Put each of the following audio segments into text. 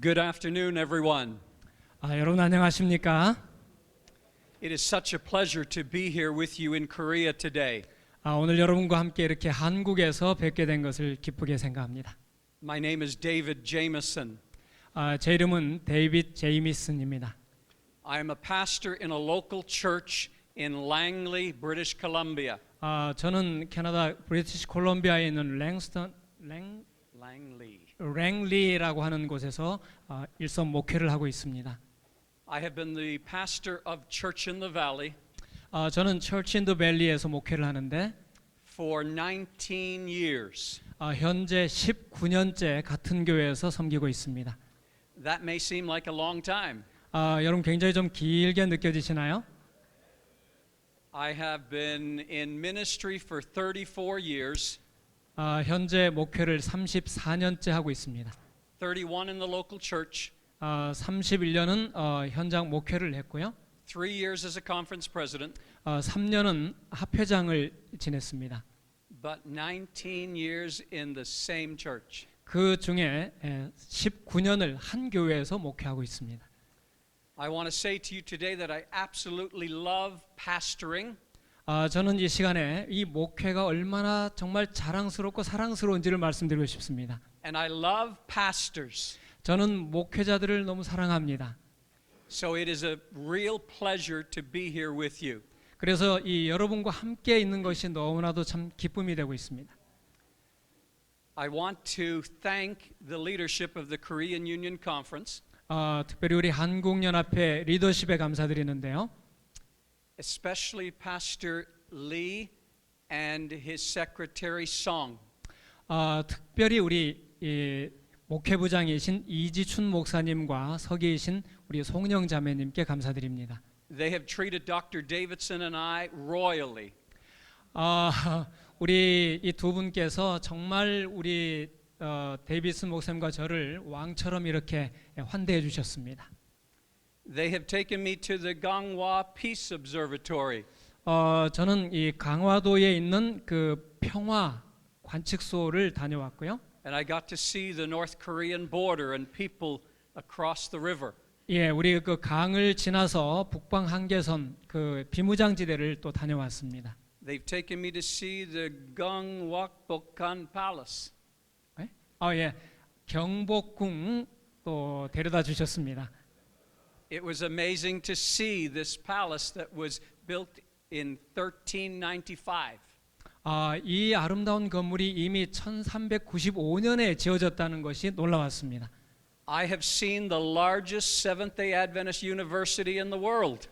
Good afternoon, everyone. 여러분 안녕하십니까? It is such a pleasure to be here with you in Korea today. 오늘 여러분과 함께 이렇게 한국에서 뵙게 된 것을 기쁘게 생각합니다. My name is David Jameson. 제 이름은 데이빗 제이미슨입니다. I am a pastor in a local church in Langley, British Columbia. 저는 캐나다 브리티시 콜롬비아에 있는 랭리라고 하는 곳에서 일선 목회를 하고 있습니다. I have been the pastor of Church in the Valley 저는 처치 인 더 밸리에서 목회를 하는데 for 19 years. 현재 19년째 같은 교회에서 섬기고 있습니다. That may seem like a long time. 여러분 굉장히 좀 길게 느껴지시나요? I have been in ministry for 34 years. 현재 목회를 34년째 하고 있습니다. 31 in the local church. 31년은 현장 목회를 했고요. 3 years as a conference president. 3년은 합회장을 지냈습니다. But 19 years in the same church. 그 중에 19년을 한 교회에서 목회하고 있습니다. I want to say to you today that I absolutely love pastoring. 저는 이 시간에 이 목회가 얼마나 정말 자랑스럽고 사랑스러운지를 말씀드리고 싶습니다. And I love pastors. 저는 목회자들을 너무 사랑합니다. So it is a real pleasure to be here with you. 그래서 이 여러분과 함께 있는 것이 너무나도 참 기쁨이 되고 있습니다. I want to thank the leadership of the Korean Union Conference. 특별히 우리 한국연합회 리더십에 감사드리는데요. Especially Pastor Lee and his secretary Song. 특별히 우리 목회부장이신 이지춘 목사님과 서기이신 우리 송영 자매님께 감사드립니다. They have treated Dr. Davidson and I royally. 우리 이 두 분께서 정말 우리 데이비슨 목사님과 저를 왕처럼 이렇게 환대해 주셨습니다. They have taken me to the Ganghwa Peace Observatory. 저는 이 강화도에 있는 그 평화 관측소를 다녀왔고요. And I got to see the North Korean border and people across the river. 예, 우리 그 강을 지나서 북방 한계선 그 비무장지대를 또 다녀왔습니다. They've taken me to see the Gangwakbokkan Palace. 예, 경복궁 또 데려다 주셨습니다. It was amazing to see this palace that was built in 1395. 이 아름다운 건물이 이미 1395년에 지어졌다는 것이 놀라웠습니다. I have seen the largest Seventh-day Adventist university in the world.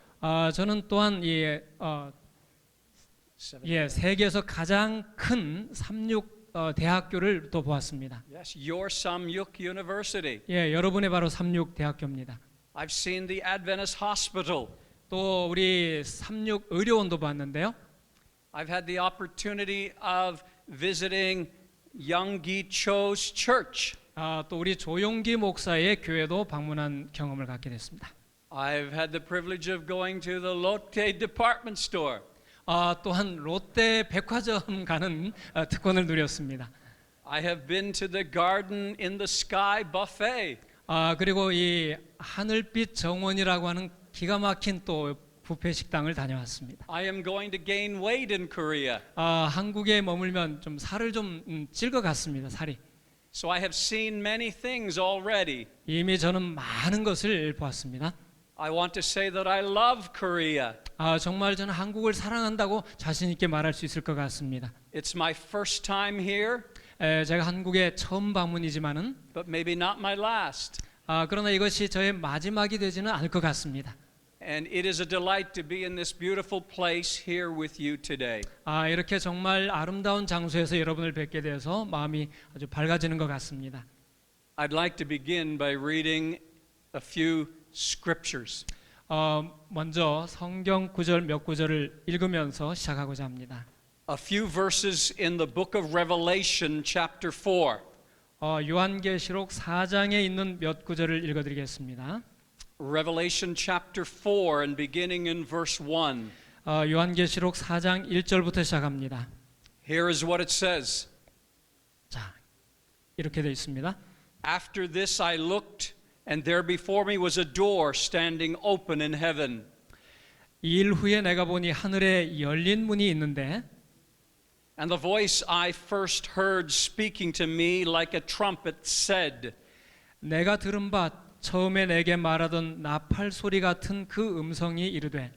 저는 또한 세계에서 가장 큰 삼육 대학교를 또 보았습니다. Yes, your Samyuk University. 예, 여러분의 바로 삼육 대학교입니다. I've seen the Adventist Hospital. 또 우리 삼육 의료원도 봤는데요. I've had the opportunity of visiting Younggi Cho's church. 또 우리 조용기 목사의 교회도 방문한 경험을 갖게 됐습니다. I've had the privilege of going to the Lotte department store. 또한 롯데 백화점 가는 특권을 누렸습니다. I have been to the Garden in the Sky buffet. 그리고 이 하늘빛 정원이라고 하는 기가 막힌 또 뷔페 식당을 다녀왔습니다. I am going to gain weight in Korea. 한국에 머물면 좀 살을 좀 찔 것 같습니다. 살이. So I have seen many things already. 이미 저는 많은 것을 보았습니다. I want to say that I love Korea. 정말 저는 한국을 사랑한다고 자신 있게 말할 수 있을 것 같습니다. It's my first time here. 제가 한국에 처음 방문이지만은 But maybe not my last. 그러나 이것이 저의 마지막이 되지는 않을 것 같습니다. And it is a delight to be in this beautiful place here with you today. 이렇게 정말 아름다운 장소에서 여러분을 뵙게 되어서 마음이 아주 밝아지는 것 같습니다. I'd like to begin by reading a few scriptures. 먼저 성경 구절 몇 구절을 읽으면서 시작하고자 합니다. A few verses in the book of Revelation chapter 4. 요한계시록 4장에 있는 몇 구절을 읽어드리겠습니다. Revelation chapter 4 and beginning in verse 1. 요한계시록 4장 1절부터 시작합니다. Here is what it says. 자, 이렇게 되어 있습니다. After this I looked, And there before me was a door standing open in heaven. 2일 후에 내가 보니 하늘에 열린 문이 있는데 And the voice I first heard speaking to me like a trumpet said, 내가 들은 바 처음에 내게 말하던 나팔 소리 같은 그 음성이 이르되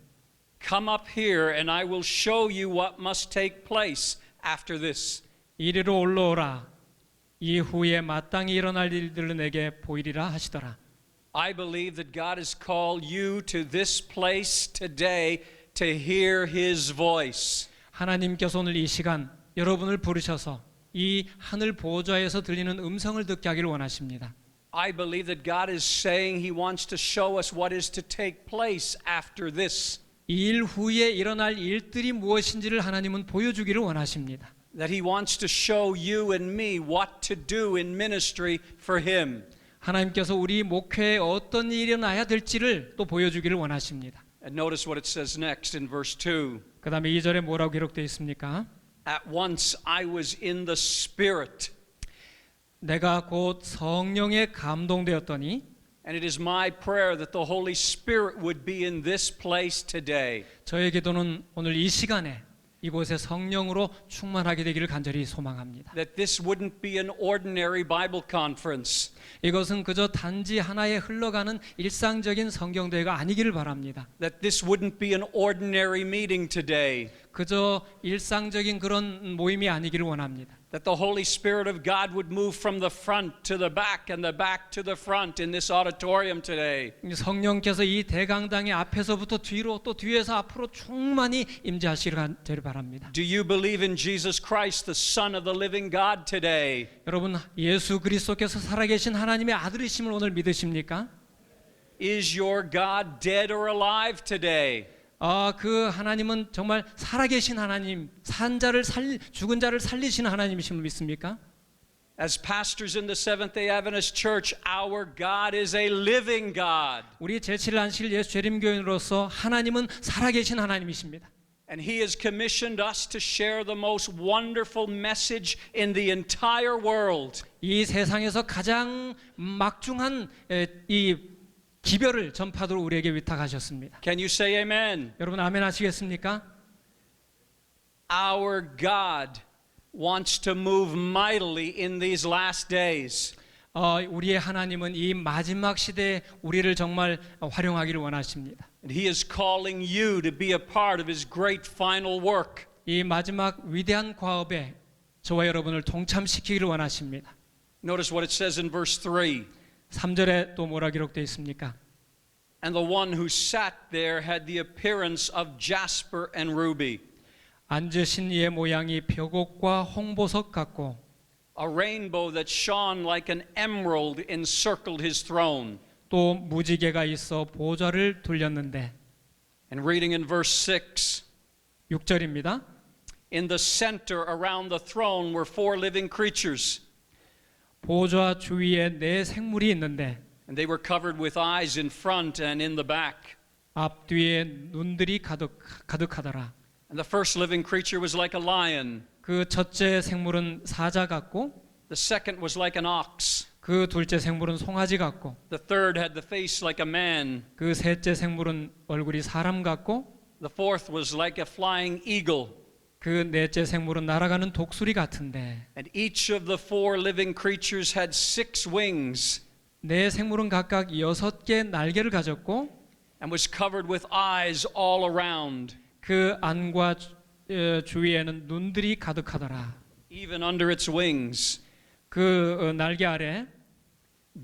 Come up here and I will show you what must take place after this. 이리로 올라오라. 이후에 마땅히 일어날 일들을 내게 보이리라 하시더라. I believe that God has called you to this place today to hear His voice. 하나님께서 오늘 이 시간 여러분을 부르셔서 이 하늘 보좌에서 들리는 음성을 듣게 하기를 원하십니다. I believe that God is saying He wants to show us what is to take place after this. 이 일 후에 일어날 일들이 무엇인지를 하나님은 보여주기를 원하십니다. That He wants to show you and me what to do in ministry for Him. 하나님께서 우리 목회에 어떤 일이 일어나야 될지를 또 보여주기를 원하십니다. And notice what it says next in verse 2. 그 다음에 2절에 뭐라고 기록되어 있습니까? At once I was in the Spirit. 내가 곧 성령에 감동되었더니 And it is my prayer that the Holy Spirit would be in this place today. 저의 기도는 오늘 이 시간에 이곳에 성령으로 충만하게 되기를 간절히 소망합니다. That this wouldn't be an ordinary Bible conference. 이것은 그저 단지 하나의 흘러가는 일상적인 성경대회가 아니기를 바랍니다. That this wouldn't be an ordinary meeting today. 그저 일상적인 그런 모임이 아니기를 원합니다. That the Holy Spirit of God would move from the front to the back and the back to the front in this auditorium today. 성령께서 이 대강당의 앞에서부터 뒤로 또 뒤에서 앞으로 충만히 임재하시기를 바랍니다. Do you believe in Jesus Christ, the Son of the living God today? 여러분 예수 그리스도께서 살아계신 하나님의 아들이심을 오늘 믿으십니까? Is your God dead or alive today? 그 하나님은 정말 살아계신 하나님, 죽은 자를 살리시는 하나님이심을 믿습니까? As pastors in the Seventh-day Adventist Church, our God is a living God. 우리 제7일 안식일 예수 재림교인으로서 하나님은 살아계신 하나님이십니다. And He has commissioned us to share the most wonderful message in the entire world. 이 세상에서 가장 막중한 이 기별을 전파도록 우리에게 위탁하셨습니다. Can you say amen? 여러분 아멘 하시겠습니까? Our God wants to move mightily in these last days. 우리의 하나님은 이 마지막 시대에 우리를 정말 활용하기를 원하십니다. And He is calling you to be a part of His great final work. 이 마지막 위대한 과업에 저와 여러분을 동참시키기를 원하십니다. Notice what it says in verse 3. 3절에 또 뭐라 기록되어 있습니까? And the one who sat there had the appearance of jasper and ruby. 앉으신 이의 모양이 벽옥과 홍보석 같고 A rainbow that shone like an emerald encircled his throne. 또 무지개가 있어 보좌를 둘렸는데 And reading in verse 6. 6절입니다. In the center around the throne were four living creatures. 보좌 주위에 네 생물이 있는데 And they were covered with eyes in front and in the back. 앞뒤에 눈들이 가득하더라. And the first living creature was like a lion. 그 첫째 생물은 사자 같고 The second was like an ox. 그 둘째 생물은 송아지 같고 The third had the face like a man. 그 셋째 생물은 얼굴이 사람 같고 The fourth was like a flying eagle. 그 넷째 생물은 날아가는 독수리 같은데 And each of the four living creatures had 6 wings 네 생물은 각각 6개 날개를 가졌고 and was covered with eyes all around. 그 안과 주위에는 눈들이 가득하더라. Even under its wings. 그 날개 아래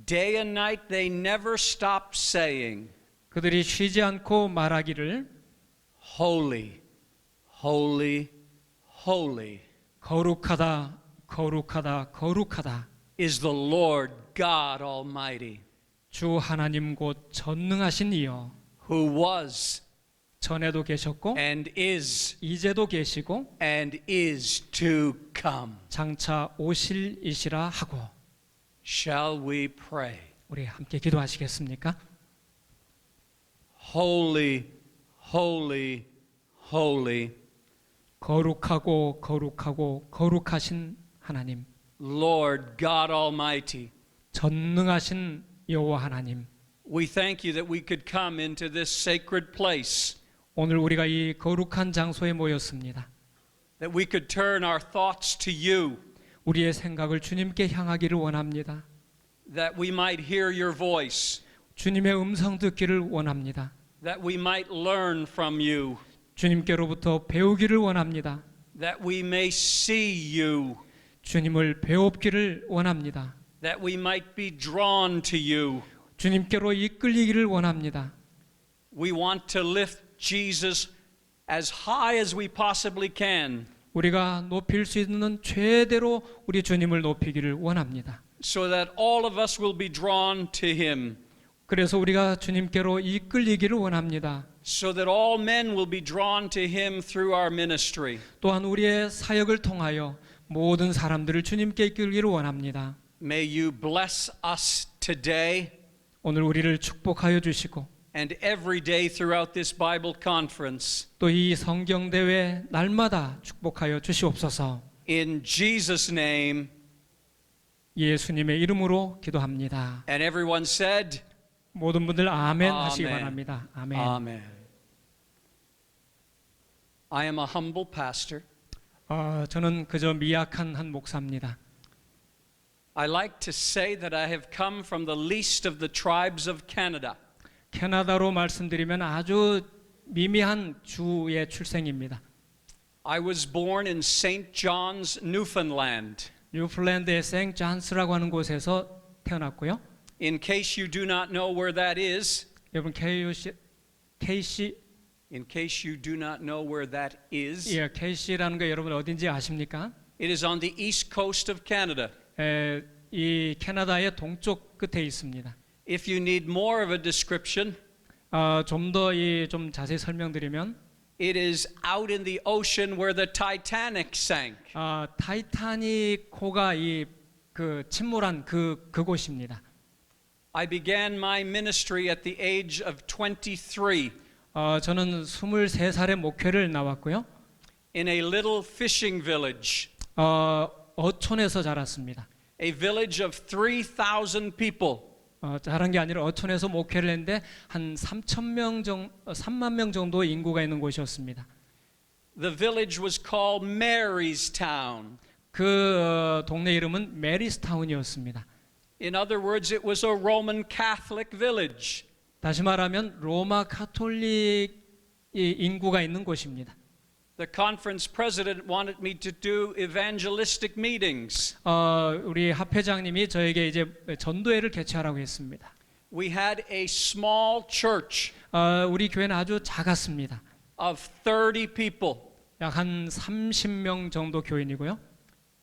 Day and night they never stopped saying, 그들이 쉬지 않고 말하기를 Holy, holy, holy 거룩하다 거룩하다 거룩하다 is the Lord God Almighty, 주 하나님 곧 전능하신 이여 who was 전에도 계셨고 and is 이제도 계시고 is to come. 장차 오실 이시라 하고 Shall we pray? 우리 함께 기도하시겠습니까? Holy, holy, holy, 거룩하고 거룩하고 거룩하신 하나님 Lord God Almighty, 전능하신 여호와 하나님, we thank you that we could come into this sacred place, 오늘 우리가 이 거룩한 장소에 모였습니다. that we could turn our thoughts to you, 우리의 생각을 주님께 향하기를 원합니다. that we might hear your voice, 주님의 음성 듣기를 원합니다. that we might learn from you, 주님께로부터 배우기를 원합니다. that we may see you, 주님을 배웁기를 원합니다. that we might be drawn to you. 주님께로 이끌리기를 원합니다. We want to lift Jesus as high as we possibly can, 우리가 높일 수 있는 최대로 우리 주님을 높이기를 원합니다. so that all of us will be drawn to him, 그래서 우리가 주님께로 이끌리기를 원합니다. so that all men will be drawn to him through our ministry. 또한 우리의 사역을 통하여 모든 사람들을 주님께 이끌기를 원합니다. May you bless us today 오늘 우리를 축복하여 주시고 and every day throughout this Bible conference. 또 이 성경 대회 날마다 축복하여 주시옵소서. In Jesus' name, 예수님의 이름으로 기도합니다. and everyone said, 모든 분들 아멘 하시기 아멘. 바랍니다. 아멘. Amen. I am a humble pastor. 저는 그저 미약한 한 목사입니다. I like to say that I have come from the least of the tribes of Canada. 캐나다로 말씀드리면 아주 미미한 주의 출생입니다. I was born in St. John's, Newfoundland. 뉴플랜드의 생 잔스라고 하는 곳에서 태어났고요. In case you do not know where that is, 여러분 KC in case you do not know where that is, 예, KC라는 거 여러분 어딘지 아십니까? it is on the east coast of Canada. 이 캐나다의 동쪽 끝에 있습니다. If you need more of a description, 좀 더 좀 자세히 설명드리면 it is out in the ocean where the Titanic sank. 타이타닉호가 그 침몰한 그곳입니다. I began my ministry at the age of 23 저는 23살에 목회를 나왔고요. in a little fishing village, 어촌에서 자랐습니다. a village of 3,000 people. 자란 게 아니라 어촌에서 목회를 했는데 한 3만 명 정도 인구가 있는 곳이었습니다. The village was called Mary's Town. 그 동네 이름은 메리스타운이었습니다. In other words, it was a Roman Catholic village. 다시 말하면 로마 가톨릭 인구가 있는 곳입니다. The conference president wanted me to do evangelistic meetings. 우리 합회장님이 저에게 이제 전도회를 개최하라고 했습니다. We had a small church 우리 교회는 아주 작았습니다. of 30 people, 약 한 30명 정도 교인이고요.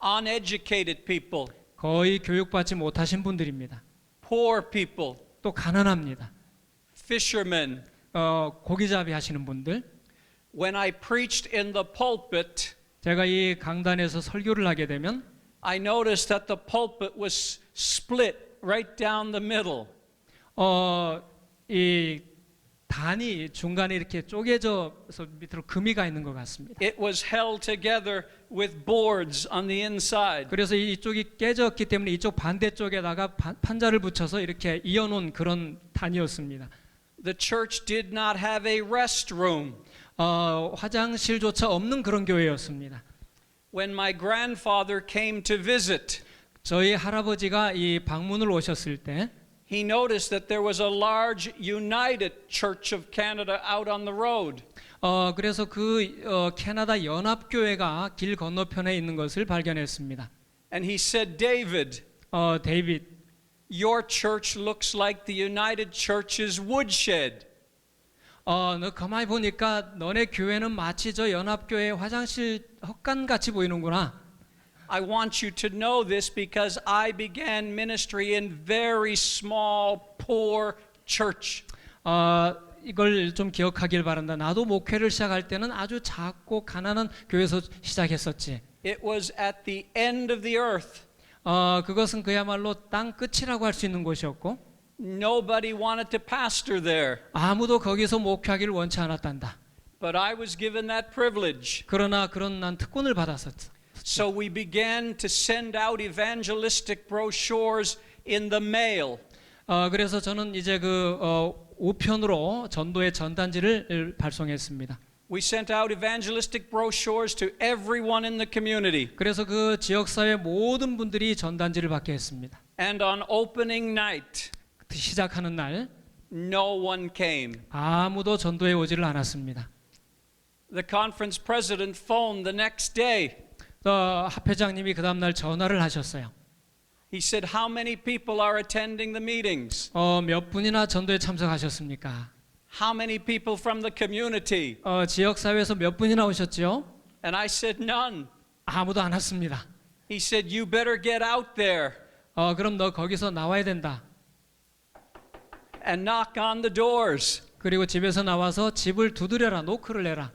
uneducated people, 거의 교육받지 못하신 분들입니다. poor people, 또 가난합니다. fishermen. 고기잡이 하시는 분들. When I preached in the pulpit, 제가 이 강단에서 설교를 하게 되면 I noticed that the pulpit was split right down the middle. 이 단이 중간에 이렇게 쪼개져서 밑으로 금이 가 있는 것 같습니다. It was held together with boards on the inside. 그래서 이쪽이 깨졌기 때문에 이쪽 반대쪽에다가 판자를 붙여서 이렇게 이어놓은 그런 단이었습니다. The church did not have a restroom. 화장실조차 없는 그런 교회였습니다. When my grandfather came to visit, 저희 할아버지가 이 방문을 오셨을 때 he noticed that there was a large United Church of Canada out on the road. 그래서 캐나다 연합교회가 길 건너편에 있는 것을 발견했습니다. And he said, David, 데이빗, your church looks like the United Church's woodshed. 너 가만히 보니까 너네 교회는 마치 저 연합교회 화장실 헛간 같이 보이는구나. I want you to know this because I began ministry in very small, poor church. 이걸 좀 기억하길 바란다. 나도 목회를 시작할 때는 아주 작고 가난한 교회에서 시작했었지. It was at the end of the earth. 그것은 그야말로 땅 끝이라고 할 수 있는 곳이었고 Nobody wanted to pastor there. 아무도 거기서 목회하기를 원치 않았단다. But I was given that privilege. 그러나 그런 난 특권을 받았었어. So we began to send out evangelistic brochures in the mail. 그래서 저는 이제 우편으로 전도의 전단지를 발송했습니다. We sent out evangelistic brochures to everyone in the community. 그래서 그 지역사회 모든 분들이 전단지를 받게 했습니다. And on opening night, 시작하는 날 no one came. 아무도 전도에 오지를 않았습니다. The conference president phoned the next day. 합회장님이 그 다음날 전화를 하셨어요. He said, "How many people are attending the meetings? 몇 분이나 전도에 참석하셨습니까? How many people from the community?" 지역사회에서 몇 분이나 오셨죠? And I said, "None." 아무도 안 왔습니다. He said, "You better get out there 그럼 너 거기서 나와야 된다. and knock on the doors." 그리고 집에서 나와서 집을 두드려라, 노크를 내라.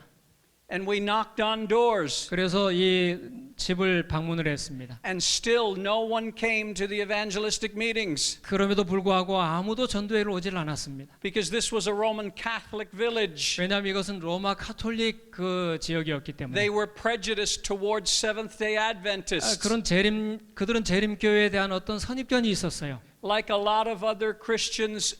And we knocked on doors. 그래서 이 집을 방문을 했습니다. And still no one came to the evangelistic meetings. 그럼에도 불구하고 아무도 전도회를 오질 않았습니다. Because this was a Roman Catholic village. 왜냐하면 이것은 로마 카톨릭 그 지역이었기 때문에. They were prejudiced towards Seventh-day Adventists. 그들은 재림교회에 대한 어떤 선입견이 있었어요. Like a lot of other Christians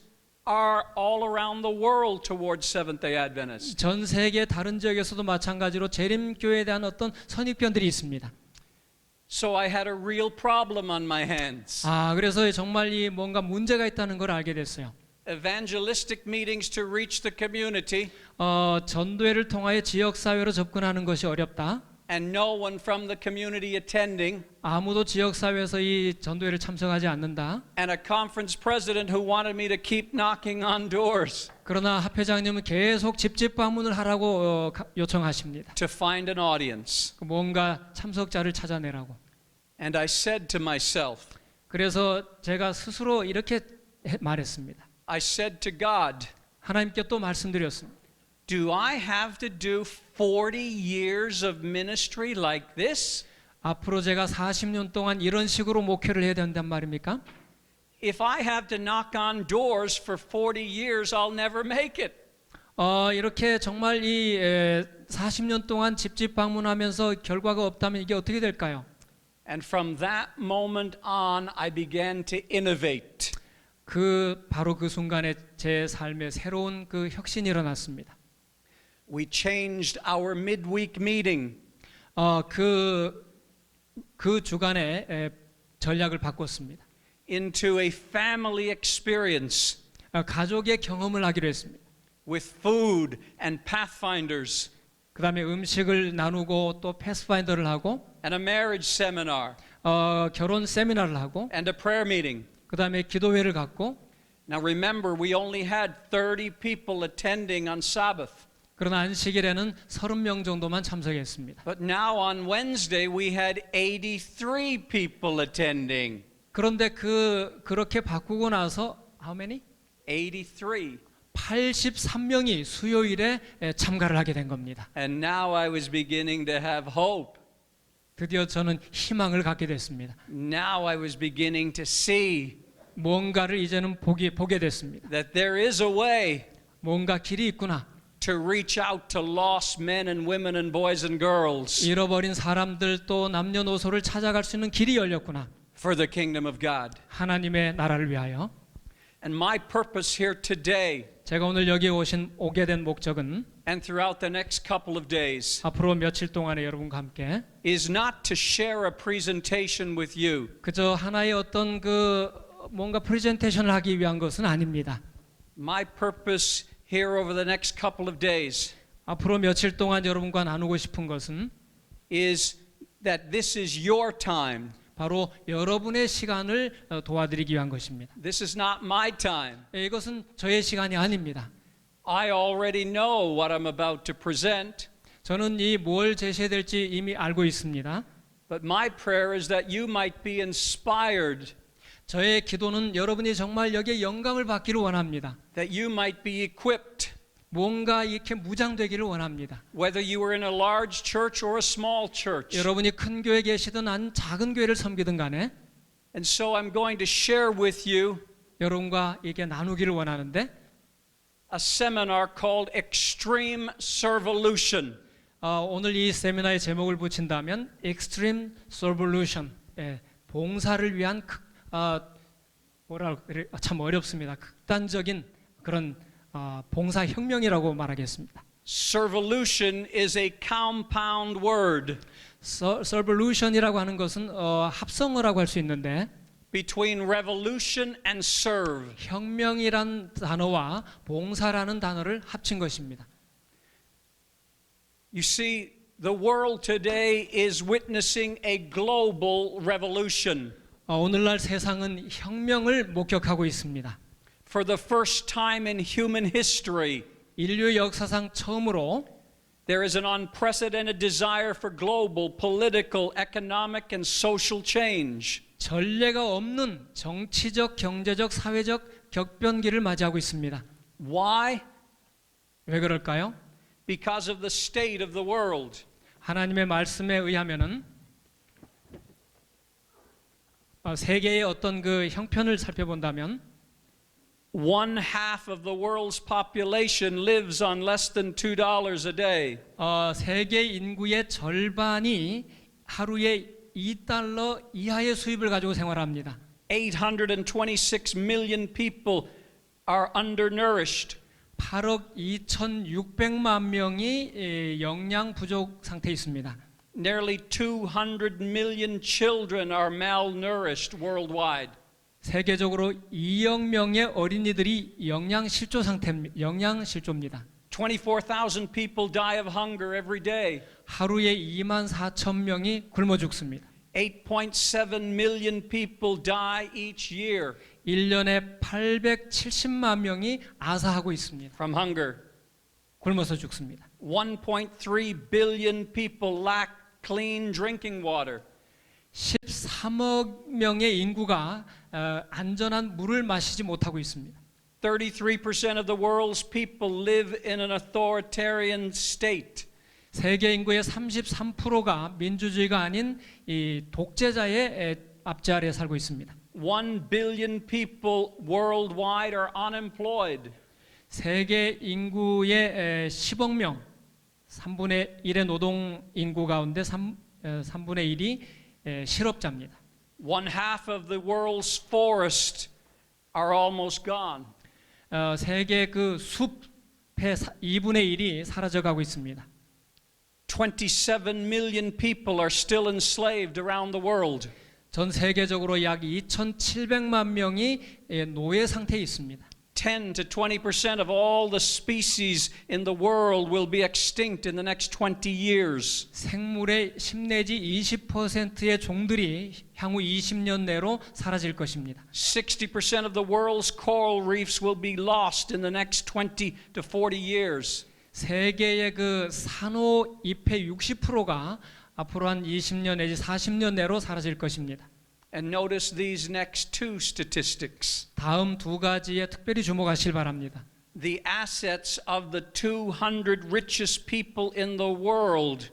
are all around the world towards Seventh-day Adventists. 전 세계 다른 지역에서도 마찬가지로 재림교회에 대한 어떤 선입견들이 있습니다. So I had a real problem on my hands. 그래서 정말 이 뭔가 문제가 있다는 걸 알게 됐어요. Evangelistic meetings to reach the community. 전도회를 통하여 지역 사회로 접근하는 것이 어렵다. And no one from the community attending. 아무도 지역 사회에서 이 전도회를 참석하지 않는다. And a conference president who wanted me to keep knocking on doors. 그러나 합회장님은 계속 집집 방문을 하라고 요청하십니다. To find an audience. 뭔가 참석자를 찾아내라고. And I said to myself. 그래서 제가 스스로 이렇게 말했습니다. I said to God. 하나님께 또 말씀드렸습니다. Do I have to do 40 years of ministry like this? 앞으로 제가 40년 동안 이런 식으로 목회를 해야 된단 말입니까? If I have to knock on doors for 40 years, I'll never make it. 이렇게 정말 이 40년 동안 집집 방문하면서 결과가 없다면 이게 어떻게 될까요? And from that moment on, I began to innovate. 바로 그 순간에 제 삶에 새로운 그 혁신이 일어났습니다. We changed our midweek meeting. 그 주간에 전략을 바꿨습니다. Into a family experience. 가족의 경험을 하기로 했습니다. With food and pathfinders. 그다음에 음식을 나누고 또 패스파인더를 하고. And a marriage seminar. 결혼 세미나를 하고. And a prayer meeting. 그다음에 기도회를 갖고. Now remember, we only had 30 people attending on Sabbath. 그러나 안식일에는 30명 정도만 참석했습니다. But now on Wednesday we had 83 people attending. 그런데 그렇게 바꾸고 나서 how many? 83. 83명이 수요일에 참가를 하게 된 겁니다. And now I was beginning to have hope. 드디어 저는 희망을 갖게 됐습니다. Now I was beginning to see 뭔가를 이제는 보게 됐습니다. that there is a way 뭔가 길이 있구나. to reach out to lost men and women and boys and girls 잃어버린 사람들 또 남녀노소를 찾아갈 수 있는 길이 열렸구나. for the kingdom of God. 하나님의 나라를 위하여. And my purpose here today 제가 오늘 여기 오게 된 목적은 and throughout the next couple of days 앞으로 며칠 동안에 여러분과 함께 is not to share a presentation with you. 그저 하나의 어떤 뭔가 프레젠테이션을 하기 위한 것은 아닙니다. My purpose here over the next couple of days 앞으로 며칠 동안 여러분과 나누고 싶은 것은 is that this is your time. 바로 여러분의 시간을 도와드리기 위한 것입니다. This is not my time. 이것은 저의 시간이 아닙니다. I already know what I'm about to present. 저는 뭘 제시해야 될지 이미 알고 있습니다. But my prayer is that you might be inspired. 저의 기도는 여러분이 정말 여기에 영감을 받기를 원합니다. That you might be equipped. 뭔가 이렇게 무장되기를 원합니다. Whether you are in a large church or a small church. 여러분이 큰 교회에 계시든 작은 교회를 섬기든 간에 And so I'm going to share with you 여러분과 이게 나누기를 원하는데 a seminar called Extreme Servolution. 오늘 이 세미나의 제목을 붙인다면 Extreme Servolution, 봉사를 위한 참 어렵습니다. 극단적인 그런 봉사 혁명이라고 말하겠습니다. Servolution is a compound word Servolution이라고 하는 것은 합성어라고 할 수 있는데 between revolution and serve. 혁명이란 단어와 봉사라는 단어를 합친 것입니다. You see, the world today is witnessing a global revolution. 오늘날 세상은 혁명을 목격하고 있습니다. For the first time in human history, 인류 역사상 처음으로 there is an unprecedented desire for global political, economic, and social change. 전례가 없는 정치적, 경제적, 사회적 격변기를 맞이하고 있습니다. Why? 왜 그럴까요? Because of the state of the world. 하나님의 말씀에 의하면은 세계의 어떤 그 형편을 살펴본다면 One half of the world's population lives on less than $2 a day. 세계 인구의 절반이 하루에 2달러 이하의 수입을 가지고 생활합니다. 826 million people are undernourished. 8억 2,600만 명이 영양 부족 상태에 있습니다. Nearly 200 million children are malnourished worldwide. 세계적으로 2억 명의 어린이들이 영양실조 영양실조입니다. 24,000 people die of hunger every day. 하루에 2만 4천 명이 굶어 죽습니다. 8.7 million people die each year 1년에 870만 명이 아사하고 있습니다. from hunger. 굶어서 죽습니다. 1.3 billion people lack clean drinking water. 13억 명의 인구가 안전한 물을 마시지 못하고 있습니다. 33% of the world's people live in an authoritarian state. 세계 인구의 33%가 민주주의가 아닌 이 독재자의 압제 아래에 살고 있습니다. 1 billion people worldwide are unemployed. 세계 인구의 10억 명, 3분의 1의 노동 인구 가운데 3분의 1이 실업자입니다. One half of the world's forests are almost gone. 세계 그 숲의 2분의 1이 사라져가고 있습니다. 27 million people are still enslaved around the world. 전 세계적으로 약 2,700만 명이 노예 상태에 있습니다. 10 to 20% of all the species in the world will be extinct in the next 20 years. 생물의 10 내지 20%의 종들이 향후 20년 내로 사라질 것입니다. 60% of the world's coral reefs will be lost in the next 20 to 40 years. 세계의 그 산호 잎의 60%가 앞으로 한 20년 내지 40년 내로 사라질 것입니다. And notice these next two statistics. 다음 두 가지에 특별히 주목하실 바랍니다. The assets of the 200 richest people in the world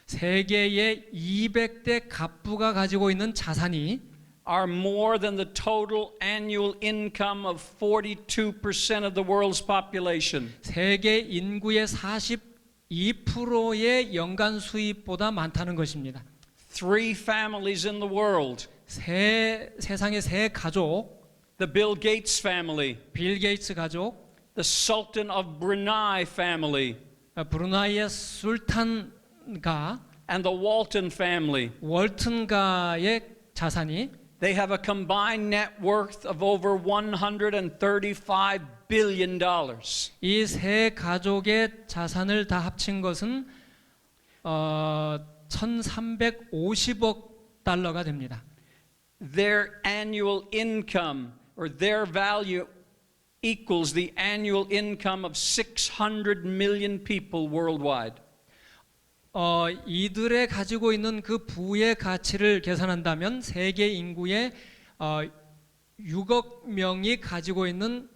세계의 200대 갑부가 가지고 있는 자산이 are more than the total annual income of 42% of the world's population. 세계 인구의 42%의 연간 수입보다 많다는 것입니다. 3 families in the world. 세상의 세 가족, The Bill Gates family, 빌 게이츠 가족, the Sultan of Brunei family, 브루나이의 술탄가, and the Walton family. 월튼가의 자산이 They have a combined net worth of over $135 billion. 이 세 가족의 자산을 다 합친 것은 1,350억 달러가 됩니다. Their annual income or their value equals the annual income of 600 million people worldwide. 이들의 가지고 있는 그 부의 가치를 계산한다면 세계 인구의 6억 명이 가지고 있는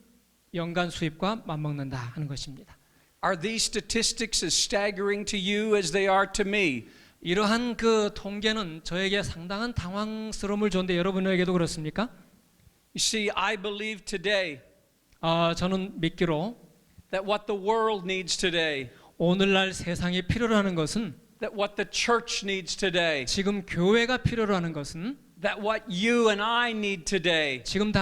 연간 수입과 맞먹는다 하는 것입니다. Are these statistics as staggering to you as they are to me? 이러한 그 통계는 저에게 상당한 당황스러움을 줬는데 여러분에게도 그렇습니까? You see, I believe today 저는 믿기로 that what the world needs today, 오늘날 세상에 필요로 하는 것은 that what the church needs today, 지금 교회가 필요로 하는 것은 that what you and I need today 지금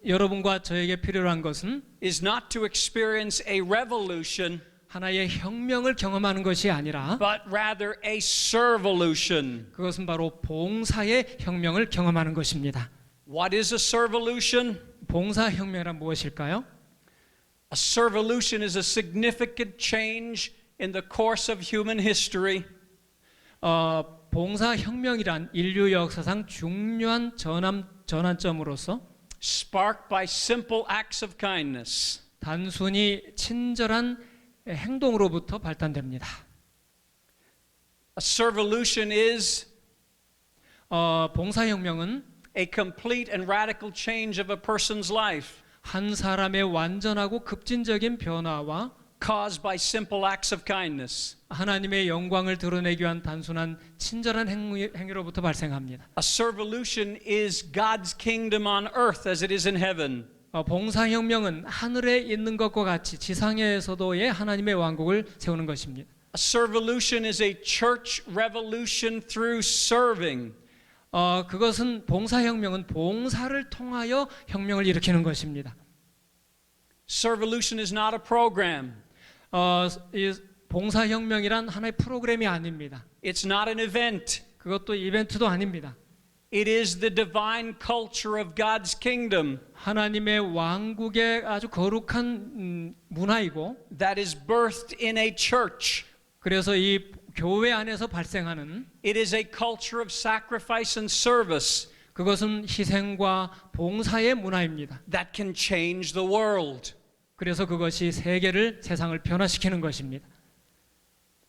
여러분과 저에게 필요한 것은 is not to experience a revolution, 하나의 혁명을 경험하는 것이 아니라 but rather a servolution. 그것은 바로 봉사의 혁명을 경험하는 것입니다. What is a servolution? 봉사 혁명이란 무엇일까요? A servolution is a significant change in the course of human history. 봉사 혁명이란 인류 역사상 중요한 전환점으로서 Sparked by simple acts of kindness. 단순히 친절한 행동으로부터 발단됩니다. A servolution is 봉사 혁명은 a complete and radical change of a person's life, 한 사람의 완전하고 급진적인 변화와 caused by simple acts of kindness. 하나님의 영광을 드러내기 위한 단순한 친절한 행위로부터 발생합니다. A servolution is God's kingdom on earth as it is in heaven. 봉사혁명은 하늘에 있는 것과 같이 지상에서도의 하나님의 왕국을 세우는 것입니다. A servolution is a church revolution through serving. 그것은 봉사혁명은 봉사를 통하여 혁명을 일으키는 것입니다. Servolution is not a program. 이 봉사혁명이란 하나의 프로그램이 아닙니다. It's not an event. 그것도 이벤트도 아닙니다. It is the divine culture of God's kingdom 하나님의 왕국의 아주 거룩한 문화이고 that is birthed in a church. 그래서 이 교회 안에서 발생하는 It is a culture of sacrifice and service 그것은 희생과 봉사의 문화입니다. that can change the world. 그래서 그것이 세상을 변화시키는 것입니다.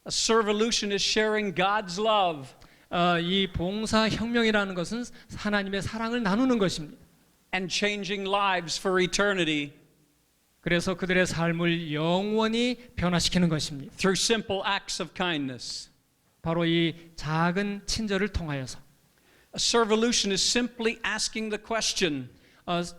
A servolution is sharing God's love. 이 봉사혁명이라는 것은 하나님의 사랑을 나누는 것입니다. And changing lives for eternity 그래서 그들의 삶을 영원히 변화시키는 것입니다. through simple acts of kindness. 바로 이 작은 친절을 통하여서. A servolution is simply asking the question,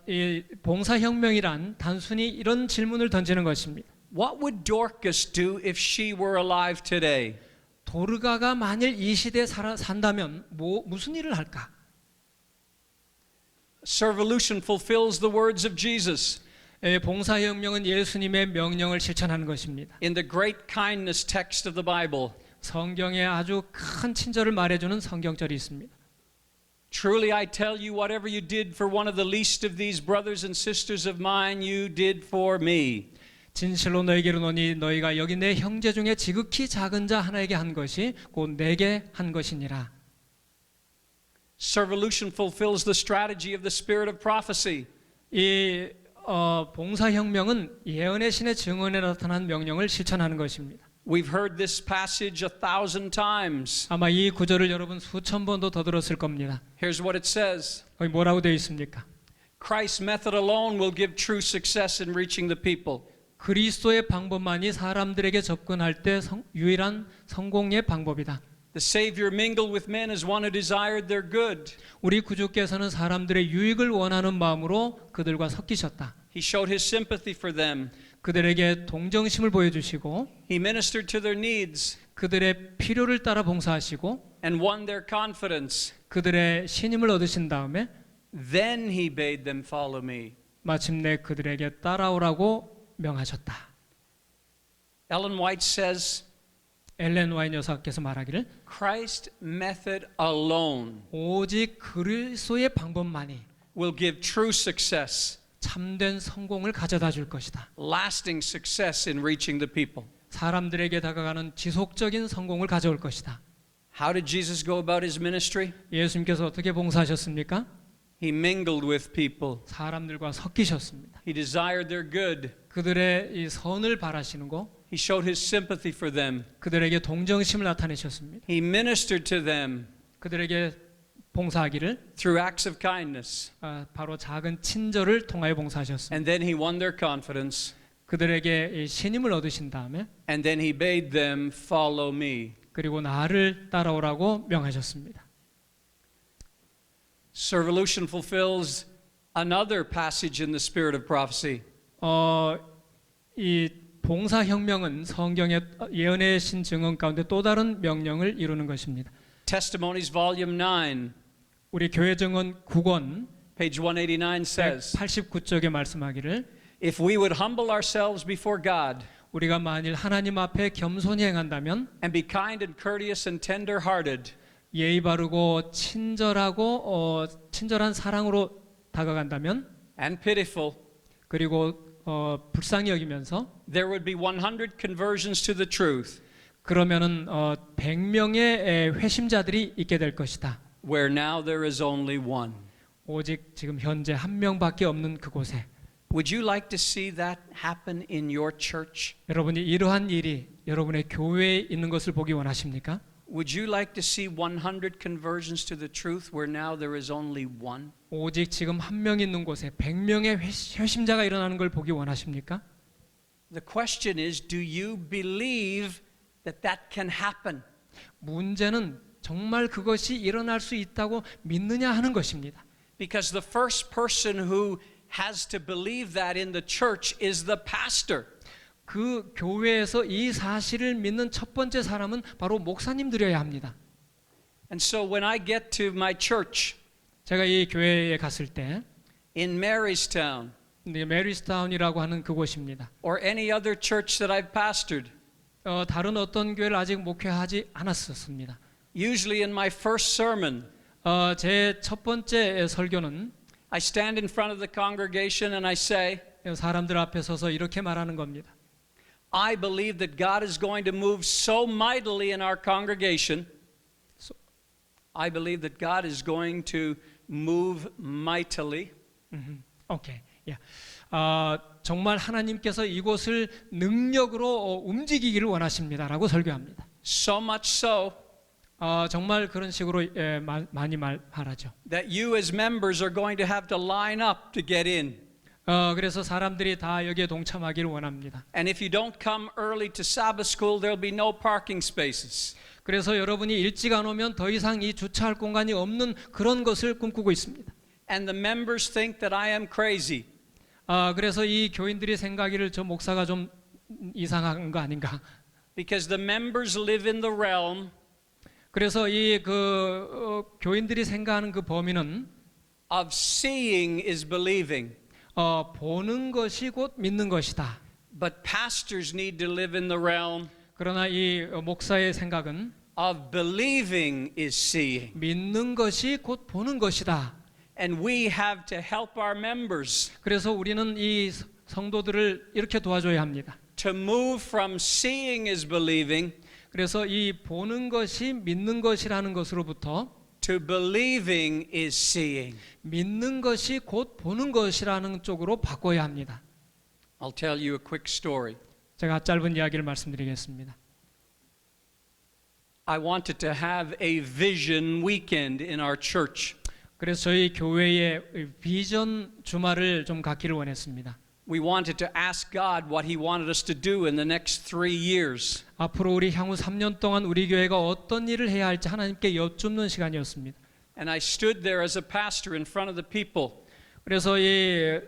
이 봉사혁명이란 단순히 이런 질문을 던지는 것입니다. what would Dorcas do if she were alive today? 도르가가 만일 이 시대에 산다면 무슨 일을 할까? Servolution fulfills the words of Jesus. 봉사혁명은 예수님의 명령을 실천하는 것입니다. In the great kindness text of the Bible, 성경에 아주 큰 친절을 말해주는 성경절이 있습니다. truly I tell you, whatever you did for one of the least of these brothers and sisters of mine, you did for me. 진실로 너에게 이르노니 너희가 여기 내 형제 중에 지극히 작은 자 하나에게 한 것이 곧 내게 한 것이니라. Servolution fulfills the strategy of the spirit of prophecy. 이 봉사혁명은 예언의 신의 증언에 나타난 명령을 실천하는 것입니다. We've heard this passage 1,000 times. 아마 이 구절을 여러분 수천 번도 더 들었을 겁니다. Here's what it says. 거기 뭐라고 되어 있습니까? Christ's method alone will give true success in reaching the people. 그리스도의 방법만이 사람들에게 접근할 때 유일한 성공의 방법이다. The Savior mingled with men as one who desired their good. 우리 구주께서는 사람들의 유익을 원하는 마음으로 그들과 섞이셨다. He showed his sympathy for them. 그들에게 동정심을 보여주시고 He ministered to their needs 그들의 필요를 따라 봉사하시고 and won their confidence. 그들의 신임을 얻으신 다음에 Then he bade them follow me. 마침내 그들에게 따라오라고 명하셨다. Ellen White says, 엘렌 와이트 여사께서 말하기를 Christ's method alone 오직 그리스도의 방법만이 will give true success, 참된 성공을 가져다 줄 것이다. lasting success in reaching the people. 사람들에게 다가가는 지속적인 성공을 가져올 것이다. How did Jesus go about his ministry? 예수님께서 어떻게 봉사하셨습니까? He mingled with people. 사람들과 섞이셨습니다. He desired their good. 그들의 이 선을 바라시는 거, He showed his sympathy for them. 그들에게 동정심을 나타내셨습니다. He ministered to them 그들에게 봉사하기를 through acts of kindness. 바로 작은 친절을 통하여 봉사하셨습니다. And then he won their confidence. 그들에게 이 신임을 얻으신 다음에 And then he bade them follow me. 그리고 나를 따라오라고 명하셨습니다. Servolution fulfills another passage in the spirit of prophecy. 이 봉사혁명은 성경의 예언의 신 증언 가운데 또 다른 명령을 이루는 것입니다. Testimonies volume 9. 우리 교회 정원 9권 page 189 says, 189쪽에 말씀하기를 if we would humble ourselves before God 우리가 만일 하나님 앞에 겸손히 행한다면 and be kind and courteous and tender-hearted, 예의 바르고 친절하고 친절한 사랑으로 다가간다면 and pitiful, 그리고 불쌍히 여기면서 there would be 100 conversions to the truth, 그러면은 100명의 회심자들이 있게 될 것이다. where now there is only one. 오직 지금 현재 한 명밖에 없는 그곳에 Would you like to see that happen in your church? 여러분이 이러한 일이 여러분의 교회에 있는 것을 보기 원하십니까? Would you like to see 100 conversions to the truth where now there is only one? 오직 지금 한 명 있는 곳에 100명의 회심자가 일어나는 걸 보기 원하십니까? The question is, do you believe that that can happen? 문제는 정말 그것이 일어날 수 있다고 믿느냐 하는 것입니다. Because the first person who has to believe that in the church is the pastor. 그 교회에서 이 사실을 믿는 첫 번째 사람은 바로 목사님들이어야 합니다. And so when I get to my church 제가 이 교회에 갔을 때 in Marystown 메리스타운이라고 하는 그곳입니다. or any other church that I've pastored, 다른 어떤 교회를 아직 목회하지 않았었습니다. usually in my first sermon, 제 첫 번째 설교는 I stand in front of the congregation and I say, 사람들 앞에 서서 이렇게 말하는 겁니다. I believe that God is going to move so mightily in our congregation. I believe that God is going to move mightily. 오케이. 정말 하나님께서 이곳을 능력으로 움직이기를 원하십니다라고 설교합니다. So much so 정말 그런 식으로 많이 말하죠. that you as members are going to have to line up to get in. 그래서 사람들이 다 여기에 동참하기를 원합니다. And if you don't come early to Sabbath school, there'll be no parking spaces. 그래서 여러분이 일찍 안 오면 더 이상 이 주차할 공간이 없는 그런 것을 꿈꾸고 있습니다. And the members think that I am crazy. 그래서 이 교인들이 생각하기를 저 목사가 좀 이상한 거 아닌가? Because the members live in the realm 그래서 이 교인들이 생각하는 그 범위는 of seeing is believing. 보는 것이 곧 믿는 것이다. But pastors need to live in the realm 그러나 이 목사의 생각은 of believing is seeing. 믿는 것이 곧 보는 것이다. And we have to help our members 그래서 우리는 이 성도들을 이렇게 도와줘야 합니다. to move from seeing is believing 그래서 이 보는 것이 믿는 것이라는 것으로부터 to believing is seeing. 믿는 것이 곧 보는 것이라는 쪽으로 바꿔야 합니다. I'll tell you a quick story. 제가 짧은 이야기를 말씀드리겠습니다. I wanted to have a vision weekend in our church. 그래서 저희 교회에 비전 주말을 좀 갖기를 원했습니다. We wanted to ask God what He wanted us to do in the next 3 years. 앞으로 우리 향후 3년 동안 우리 교회가 어떤 일을 해야 할지 하나님께 여쭙는 시간이었습니다. And I stood there as a pastor in front of the people. 그래서 이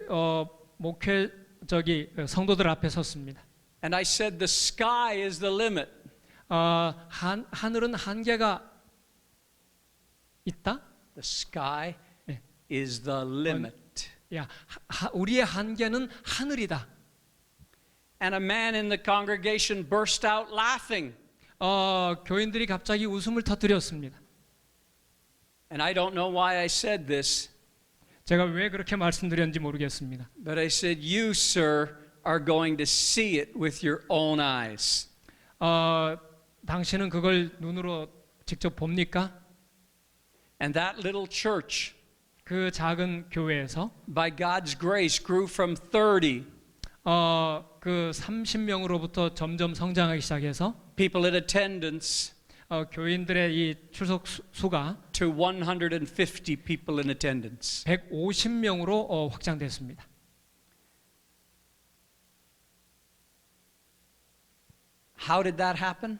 성도들 앞에 섰습니다. And I said, the sky is the limit. 하늘은 한계가 있다? The sky 네. is the limit. 우리의 한계는 하늘이다. And a man in the congregation burst out laughing. 교인들이 갑자기 웃음을 터뜨렸습니다. And I don't know why I said this, 제가 왜 그렇게 말씀드렸는지 모르겠습니다. but I said, you, sir, are going to see it with your own eyes. 당신은 그걸 눈으로 직접 봅니까? And that little church, 그 작은 교회에서 by God's grace, grew from 30 그 30명으로부터 점점 성장하기 시작해서 people in attendance 교인들의 이 출석 수가 to 150 people in attendance. 150명으로 확장됐습니다. How did that happen?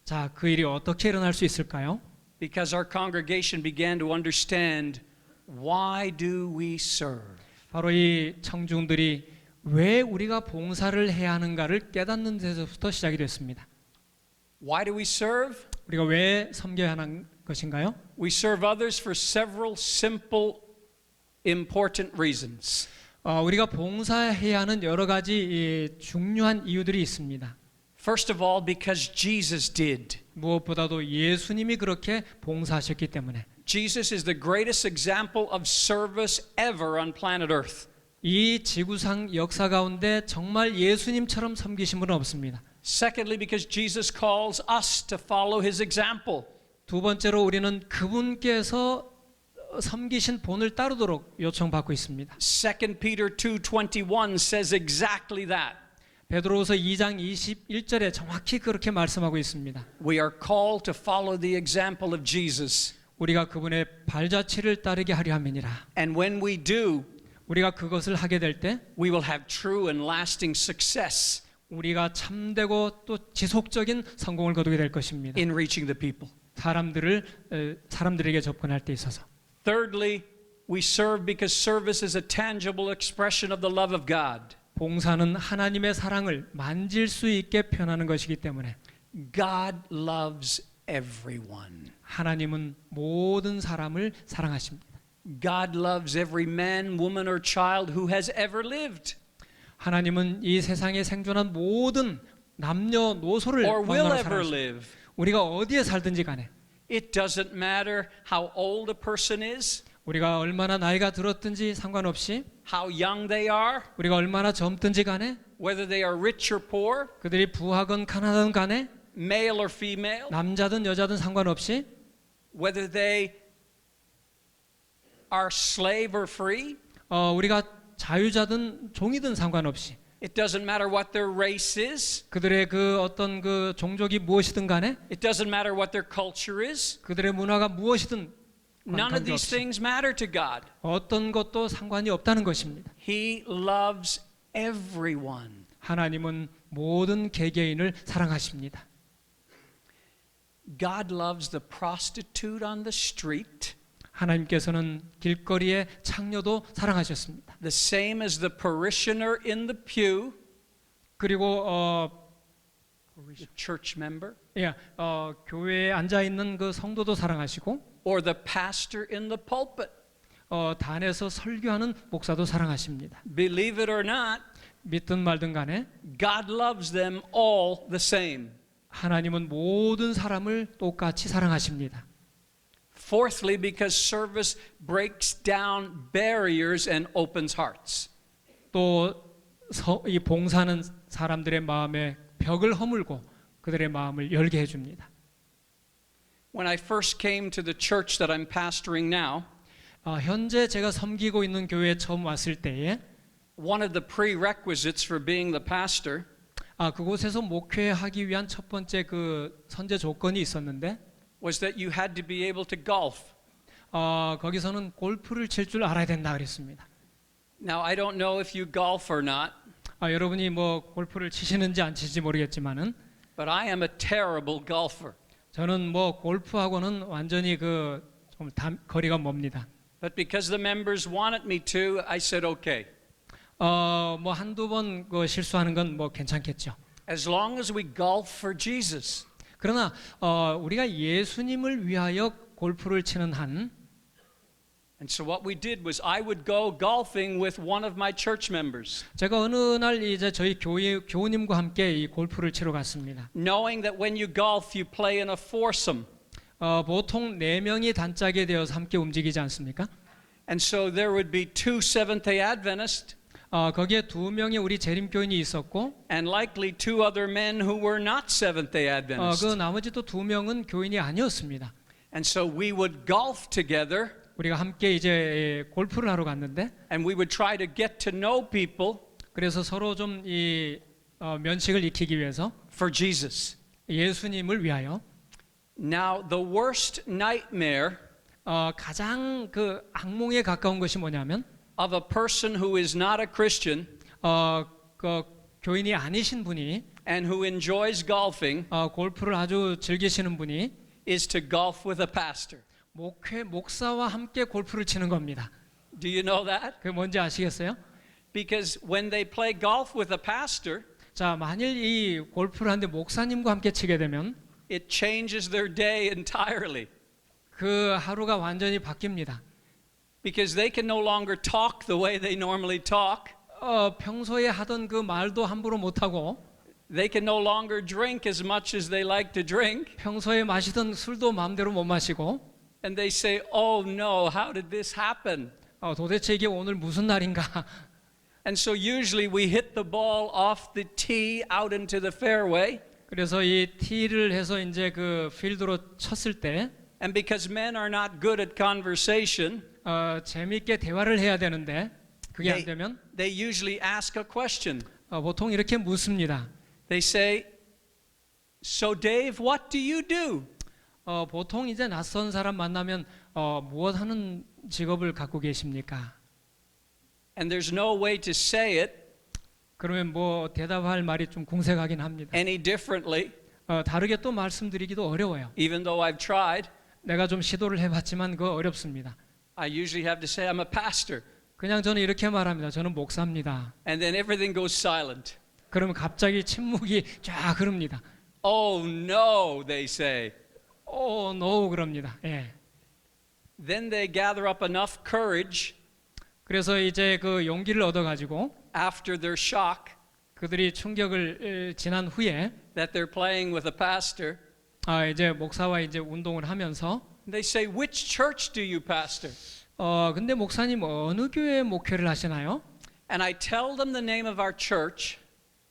자, 그 일이 어떻게 일어날 수 있을까요? Because our congregation began to understand, why do we serve? 바로 이 청중들이 왜 우리가 봉사를 해야 하는가를 깨닫는 데서부터 시작이 됐습니다. Why do we serve? 우리가 왜 섬겨야 것인가요? We serve others for several simple, important reasons. 우리가 봉사해야 하는 여러 가지 중요한 이유들이 있습니다. First of all, because Jesus did. 무엇보다도 예수님이 그렇게 봉사하셨기 때문에. Jesus is the greatest example of service ever on planet Earth. 이 지구상 역사 가운데 정말 예수님처럼 섬기신 분은 없습니다. Secondly, because Jesus calls us to follow his example. 두 번째로 우리는 그분께서 섬기신 본을 따르도록 요청받고 있습니다. 2 Peter 2:21 says exactly that. 베드로후서 2장 21절에 정확히 그렇게 말씀하고 있습니다. We are called to follow the example of Jesus. 우리가 그분의 발자취를 따르게 하려 함이니라. And when we do, 우리가 그것을 하게 될 때 we will have true and lasting success 우리가 참되고 또 지속적인 성공을 거두게 될 것입니다. in reaching the people. 사람들에게 접근할 때 있어서. Thirdly, we serve because service is a tangible expression of the love of God. 봉사는 하나님의 사랑을 만질 수 있게 표현하는 것이기 때문에 God loves everyone. 하나님은 모든 사람을 사랑하십니다. God loves every man, woman, or child who has ever lived 하나님은 이 세상에 생존한 모든 남녀노소를 or will 너무나 ever 사랑하십니다. live. 우리가 어디에 살든지 간에 It doesn't matter how old a person is, 우리가 얼마나 나이가 들었든지 상관없이 how young they are, 우리가 얼마나 젊든지 간에 whether they are rich or poor, 그들이 부하건 가난하든 간에 male or female, 남자든 여자든 상관없이 whether they are slave or free. 우리가 자유자든 종이든 상관없이 It doesn't matter what their race is. 그들의 그 어떤 그 종족이 무엇이든 간에 It doesn't matter what their culture is. 그들의 문화가 무엇이든 None of these 관계없이 things matter to God. 어떤 것도 상관이 없다는 것입니다. He loves everyone. 하나님은 모든 개개인을 사랑하십니다. God loves the prostitute on the street 하나님께서는 길거리의 창녀도 사랑하셨습니다. the same as the parishioner in the pew, 그리고 the church member, 교회에 앉아 있는 그 성도도 사랑하시고 or the pastor in the pulpit. 단에서 설교하는 목사도 사랑하십니다. Believe it or not, 믿든 말든 간에 God loves them all the same. 하나님은 모든 사람을 똑같이 사랑하십니다. Fourthly, because service breaks down barriers and opens hearts. 또 이 봉사는 사람들의 마음에 벽을 허물고 그들의 마음을 열게 해줍니다. When I first came to the church that I'm pastoring now, 현재 제가 섬기고 있는 교회에 처음 왔을 때에 one of the prerequisites for being the pastor 그곳에서 목회하기 위한 첫 번째 그 선제 조건이 있었는데 was that you had to be able to golf. 거기서는 골프를 칠 줄 알아야 된다 그랬습니다. Now, I don't know if you golf or not, 여러분이 뭐 골프를 치시는지 안 치실지 모르겠지만은 but I am a terrible golfer. 저는 뭐 골프하고는 완전히 좀 거리가 멉니다. But because the members wanted me to, I said okay. 뭐 한두 번 실수하는 건 뭐 괜찮겠죠. As long as we golf for Jesus. 그러나 우리가 예수님을 위하여 골프를 치는 한 And so what we did was I would go golfing with one of my church members, 제가 어느 날 이제 저희 교우님과 함께 이 골프를 치러 갔습니다. knowing that when you golf, you play in a foursome. 보통 4명이 단짝이 되어서 함께 움직이지 않습니까? And so there would be two Seventh-day Adventists 거기에 2명이 우리 재림교인이 있었고 and likely two other men who were not Seventh-day Adventists. 그 나머지 또 2명은 교인이 아니었습니다. And so we would golf together 우리가 함께 이제 골프를 하러 갔는데 and we would try to get to know people 그래서 서로 좀 이 면식을 익히기 위해서 for Jesus. 예수님을 위하여 Now, the worst nightmare 가장 그 악몽에 가까운 것이 뭐냐면 of a person who is not a Christian 그 교인이 아니신 분이 and who enjoys golfing 골프를 아주 즐기시는 분이 is to golf with a pastor. 목사와 함께 골프를 치는 겁니다. Do you know that? 그게 뭔지 아시겠어요? Because when they play golf with a pastor, 자, 만일 이 골프를 하는데 목사님과 함께 치게 되면 it changes their day entirely. 그 하루가 완전히 바뀝니다. because they can no longer talk the way they normally talk. 평소에 하던 그 말도 함부로 못하고 They can no longer drink as much as they like to drink. 평소에 마시던 술도 마음대로 못 마시고 And they say, oh no, how did this happen? 도대체 이게 오늘 무슨 날인가? And so usually we hit the ball off the tee out into the fairway. 그래서 이 티를 해서 이제 그 필드로 쳤을 때 And because men are not good at conversation, 재미있게 대화를 해야 되는데 그게 안 되면 they usually ask a question. 보통 이렇게 묻습니다. They say, so Dave, what do you do? 보통 이제 낯선 사람 만나면 무엇 하는 직업을 갖고 계십니까? And there's no way to say it 그러면 뭐 대답할 말이 좀 궁색하긴 합니다. any differently, 다르게 또 말씀드리기도 어려워요. even though I've tried. 내가 좀 시도를 해봤지만 그거 어렵습니다. I usually have to say, I'm a pastor. 그냥 저는 이렇게 말합니다. 저는 목사입니다. And then everything goes silent. 그러면 갑자기 침묵이 쫙 흐릅니다. Oh no, they say. no 그럽니다. 예. Then they gather up enough courage 그래서 이제 그 용기를 얻어가지고 after their shock 그들이 충격을 지난 후에 that they're playing with a pastor. 이제 목사와 이제 운동을 하면서 They say, which church do you pastor? 근데 목사님 어느 교회 목회를 하시나요? And I tell them the name of our church,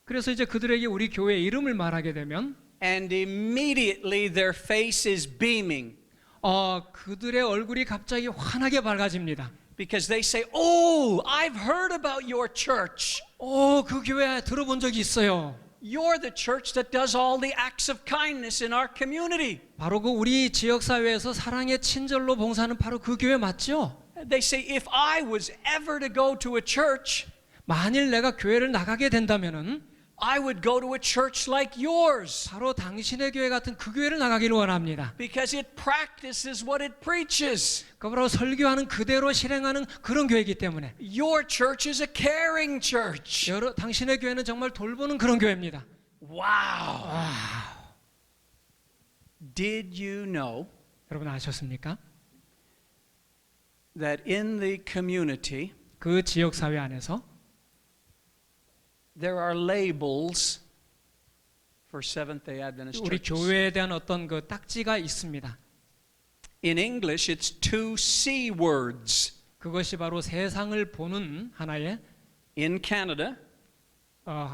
그래서 이제 그들에게 우리 교회 이름을 말하게 되면 and immediately their face is beaming 그들의 얼굴이 갑자기 환하게 밝아집니다. because they say, oh, I've heard about your church. 그 교회 들어본 적이 있어요. You're the church that does all the acts of kindness in our community. 바로 그 우리 지역 사회에서 사랑의 친절로 봉사하는 바로 그 교회 맞죠? They say, if I was ever to go to a church, 만일 내가 교회를 나가게 된다면은 I would go to a church like yours 바로 당신의 교회 같은 그 교회를 나가기를 원합니다. because it practices what it preaches. 그 바로 설교하는 그대로 실행하는 그런 교회이기 때문에 Your church is a caring church. 당신의 교회는 정말 돌보는 그런 교회입니다. Wow. Did you know 여러분 아셨습니까? that in the community 그 지역 사회 안에서 there are labels for Seventh-day Adventist 우리 churches? 교회에 대한 어떤 그 딱지가 있습니다. In English, it's two C words. 그것이 바로 세상을 보는 하나의 In Canada,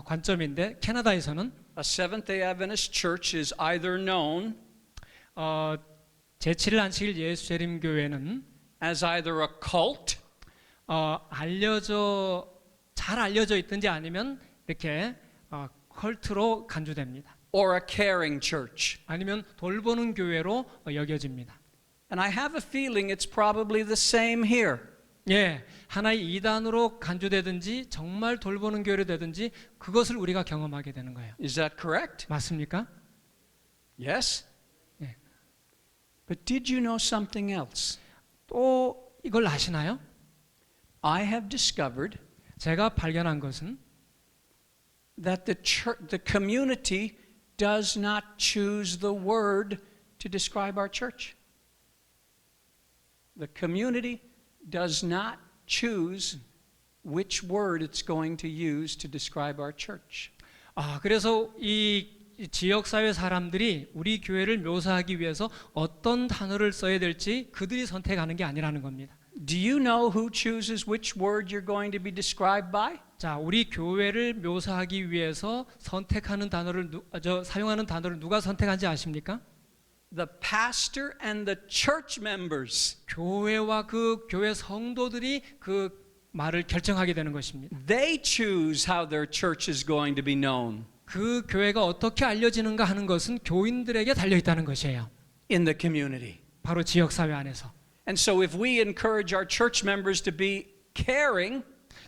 관점인데 캐나다에서는 a Seventh-day Adventist church is either known 제7일 안식일 예수재림 교회는 as either a cult 잘 알려져 있든지 아니면 이렇게 컬트로 간주됩니다. or a caring church. 아니면 돌보는 교회로 여겨집니다. And I have a feeling it's probably the same here. 예, 하나의 이단으로 간주되든지 정말 돌보는 교회로 되든지 그것을 우리가 경험하게 되는 거예요. Is that correct? 맞습니까? Yes? 예. But did you know something else? 또 이걸 아시나요? I have discovered 제가 발견한 것은 that the community does not choose the word to describe our church. The community does not choose which word it's going to use to describe our church. 그래서 이 지역 사회 사람들이 우리 교회를 묘사하기 위해서 어떤 단어를 써야 될지 그들이 선택하는 게 아니라는 겁니다. Do you know who chooses which word you're going to be described by? 자, 우리 교회를 묘사하기 위해서 선택하는 단어를 사용하는 단어를 누가 선택한지 아십니까? The pastor and the church members. 교회와 그 교회 성도들이 그 말을 결정하게 되는 것입니다. They choose how their church is going to be known 그 교회가 어떻게 알려지는가 하는 것은 교인들에게 달려 있다는 것이에요. in the community. 바로 지역 사회 안에서. And so if we encourage our church members to be caring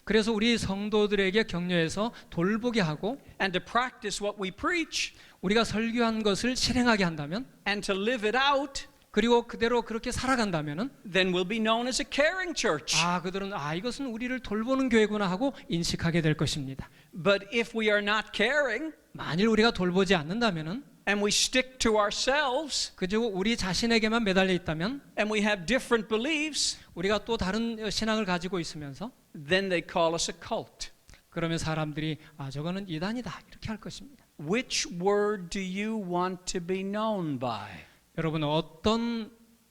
그래서 우리 성도들에게 격려해서 돌보게 하고 and to practice what we preach 우리가 설교한 것을 실행하게 한다면 and to live it out, 그리고 그대로 그렇게 살아간다면은 then we'll be known as a caring church. 그들은 이것은 우리를 돌보는 교회구나 하고 인식하게 될 것입니다. But if we are not caring, 만일 우리가 돌보지 않는다면은 and we stick to ourselves 그저 우리 자신에게만 매달려 있다면 and we have different beliefs, 우리가 또 다른 신앙을 가지고 있으면서 then they call us a cult. 그러면 사람들이 저거는 이단이다 이렇게 할 것입니다. Which word do you want to be known by? 여러분 어떤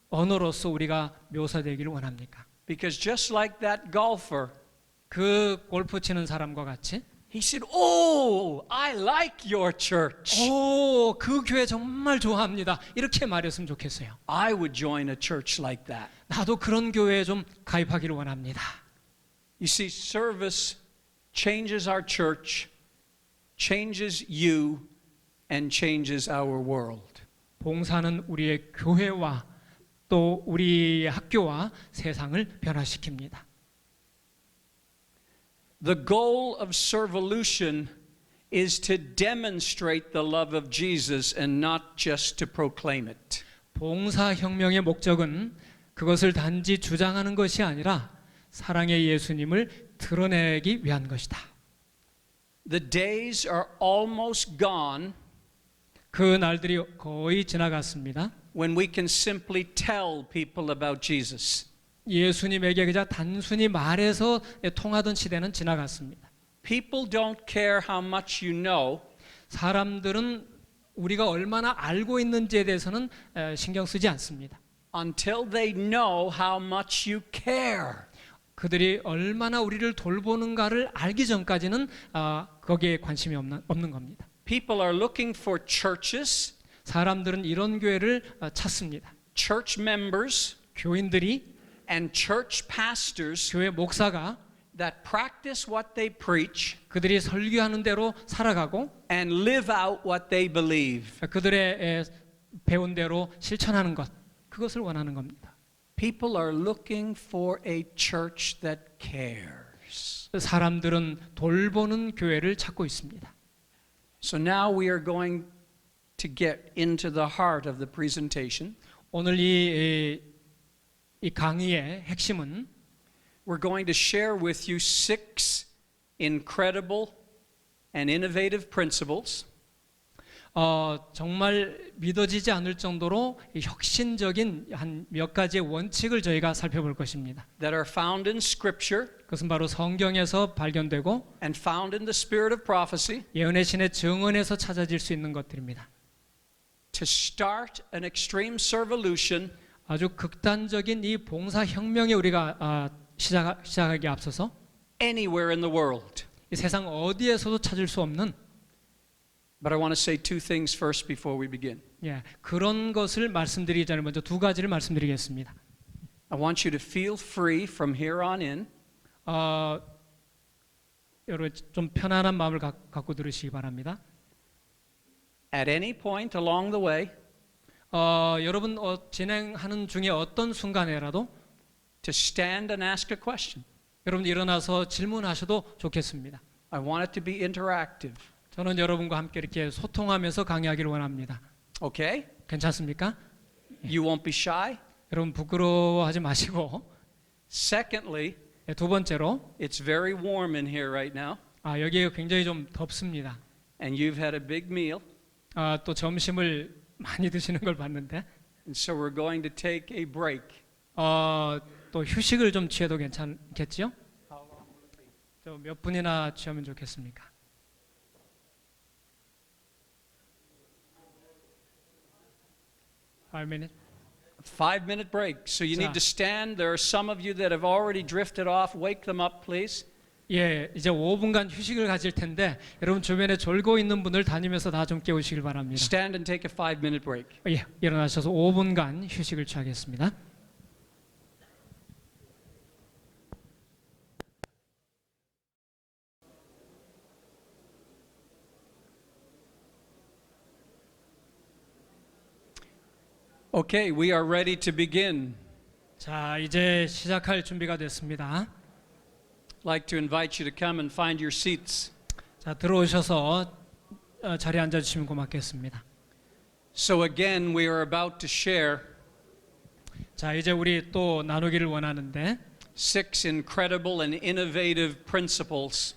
언어로서 우리가 묘사되기를 원합니까? Because just like that golfer, 그 골프 치는 사람과 같이 he said, "Oh, I like your church. 오, 그 교회 정말 좋아합니다. 이렇게 말했으면 좋겠어요. I would join a church like that." 나도 그런 교회에 좀 가입하기를 원합니다. You see, service changes our church, changes you, and changes our world. 봉사는 우리의 교회와 또 우리 학교와 세상을 변화시킵니다. The goal of Servolution is to demonstrate the love of Jesus and not just to proclaim it. 봉사혁명의 목적은 그것을 단지 주장하는 것이 아니라 사랑의 예수님을 드러내기 위한 것이다. The days are almost gone 그 날들이 거의 지나갔습니다. when we can simply tell people about Jesus. 예수님에게 그냥 단순히 말해서 통하던 시대는 지나갔습니다. People don't care how much you know 사람들은 우리가 얼마나 알고 있는지에 대해서는 신경 쓰지 않습니다. until they know how much you care. 그들이 얼마나 우리를 돌보는가를 알기 전까지는 거기에 관심이 없는 겁니다. People are looking for churches, 사람들은 이런 교회를 찾습니다. church members, 교인들이 and church pastors 교회 목사가 that practice what they preach 그들이 설교하는 대로 살아가고 and live out what they believe. 그들의 배운 대로 실천하는 것 그것을 원하는 겁니다. People are looking for a church that cares. 사람들은 돌보는 교회를 찾고 있습니다. So now we are going to get into the heart of the presentation. 오늘 이 강의의 핵심은 We're going to share with you 6 incredible and innovative principles 정말 믿어지지 않을 정도로 혁신적인 한 몇 가지의 원칙을 저희가 살펴볼 것입니다. that are found in Scripture 그것은 바로 성경에서 발견되고 and found in the spirit of prophecy 예언의 신의 증언에서 찾아질 수 있는 것들입니다. to start an extreme servolution 아주 극단적인 이 봉사혁명에 우리가 시작하기에 앞서서 anywhere in the world. 이 세상 어디에서도 찾을 수 없는 But I want to say 2 things first before we begin. 그런 것을 말씀드리기 전에 먼저 2가지를 말씀드리겠습니다. I want you to feel free from here on in 여러분 좀 편안한 마음을 갖고 들으시기 바랍니다. at any point along the way 여러분 진행하는 중에 어떤 순간에라도 to stand and ask a question. 여러분 일어나서 질문하셔도 좋겠습니다. I want it to be interactive. 저는 여러분과 함께 이렇게 소통하면서 강의하기를 원합니다. Okay? 괜찮습니까? You won't be shy. 여러분 부끄러워하지 마시고 Secondly, 2번째로 it's very warm in here right now 여기가 굉장히 좀 덥습니다. and you've had a big meal. 또 점심을 많이 드시는 걸 봤는데 And so we're going to take a break. 또 휴식을 좀 취해도 괜찮겠죠? 몇 분이나 취하면 좋겠습니까? Five minutes? 5-minute break. So you need to stand. There are some of you that have already drifted off. Wake them up, please. 이제 5분간 휴식을 가질 텐데 여러분 주변에 졸고 있는 분들 다니면서 다 좀 깨우시길 바랍니다. Stand and take a 5-minute break. 일어나셔서 5분간 휴식을 취하겠습니다. Okay, we are ready to begin. 자, 이제 시작할 준비가 됐습니다. I'd like to invite you to come and find your seats. 자, 들어오셔서 자리에 앉아 주시면 고맙겠습니다. So again, we are about to share 자, 이제 우리 또 나누기를 원하는데 6 incredible and innovative principles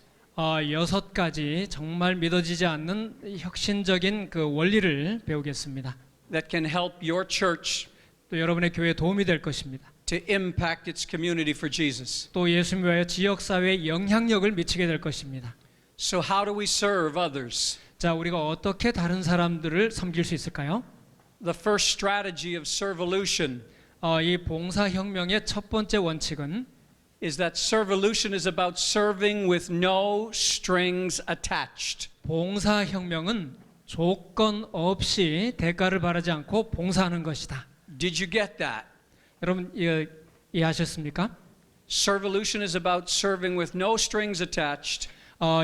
여섯 가지 정말 믿어지지 않는 혁신적인 그 원리를 배우겠습니다. that can help your church 또 여러분의 교회에 도움이 될 것입니다. to impact its community for Jesus. 또 예수님 외에 지역 사회에 영향력을 미치게 될 것입니다. So how do we serve others? 자, 우리가 어떻게 다른 사람들을 섬길 수 있을까요? The first strategy of servolution 이 봉사혁명의 첫 번째 원칙은 is that servolution is about serving with no strings attached. 봉사혁명은 조건 없이 대가를 바라지 않고 봉사하는 것이다. Did you get that? 여러분 이해하셨습니까? Servolution is about serving with no strings attached.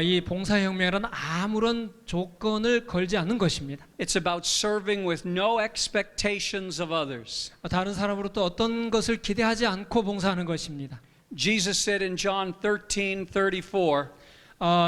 이 봉사혁명은 아무런 조건을 걸지 않는 것입니다. It's about serving with no expectations of others. 다른 사람으로부터 어떤 것을 기대하지 않고 봉사하는 것입니다. Jesus said in John 13:34,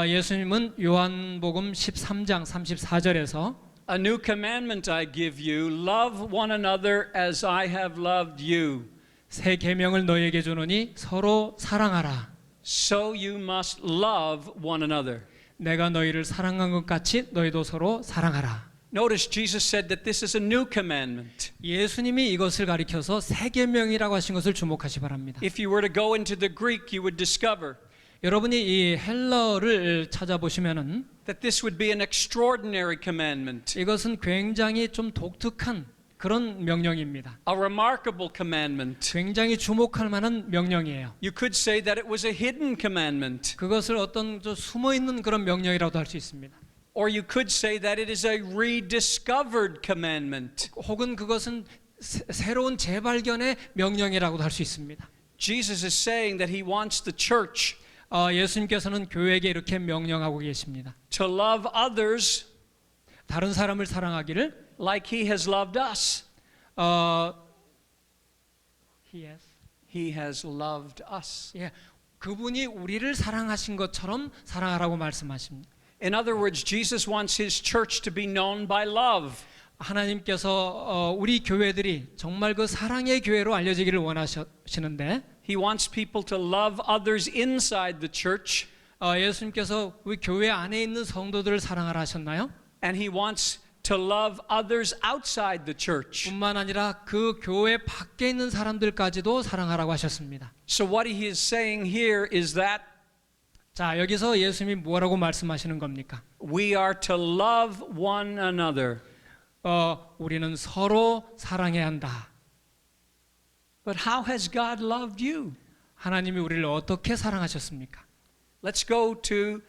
예수님은 요한복음 13장 34절에서 A new commandment I give you, love one another as I have loved you. 새 계명을 너희에게 주노니 서로 사랑하라. So you must love one another. 내가 너희를 사랑한 것 같이 너희도 서로 사랑하라. Notice Jesus said that this is a new commandment. 예수님이 이것을 가리켜서 새 계명이라고 하신 것을 주목하시 바랍니다. If you were to go into the Greek, you would discover 여러분이 이 헬러를 찾아보시면은 that this would be an extraordinary commandment, 이것은 굉장히 좀 독특한 그런 명령입니다. a remarkable commandment. 굉장히 주목할 만한 명령이에요. You could say that it was a hidden commandment, 그것을 어떤 좀 숨어 있는 그런 명령이라고도 할 수 있습니다. or you could say that it is a rediscovered commandment. 혹은 그것은 새로운 재발견의 명령이라고도 할 수 있습니다. Jesus is saying that he wants the church 예수님께서는 교회에게 이렇게 명령하고 계십니다. to love others 다른 사람을 사랑하기를 like he has loved us. He has loved us. 예, 그분이 우리를 사랑하신 것처럼 사랑하라고 말씀하십니다. In other words, Jesus wants his church to be known by love. 하나님께서 우리 교회들이 정말 그 사랑의 교회로 알려지기를 원하시는데 He wants people to love others inside the church, 예수님께서 우리 교회 안에 있는 성도들을 사랑하라 하셨나요? and he wants to love others outside the church. 뿐만 아니라 그 교회 밖에 있는 사람들까지도 사랑하라고 하셨습니다. So what he is saying here is that 자, 여기서 예수님이 뭐라고 말씀하시는 겁니까? we are to love one another. 우리는 서로 사랑해야 한다. But how has God loved you? 하나님이 우리를 어떻게 사랑하셨습니까? Let's go to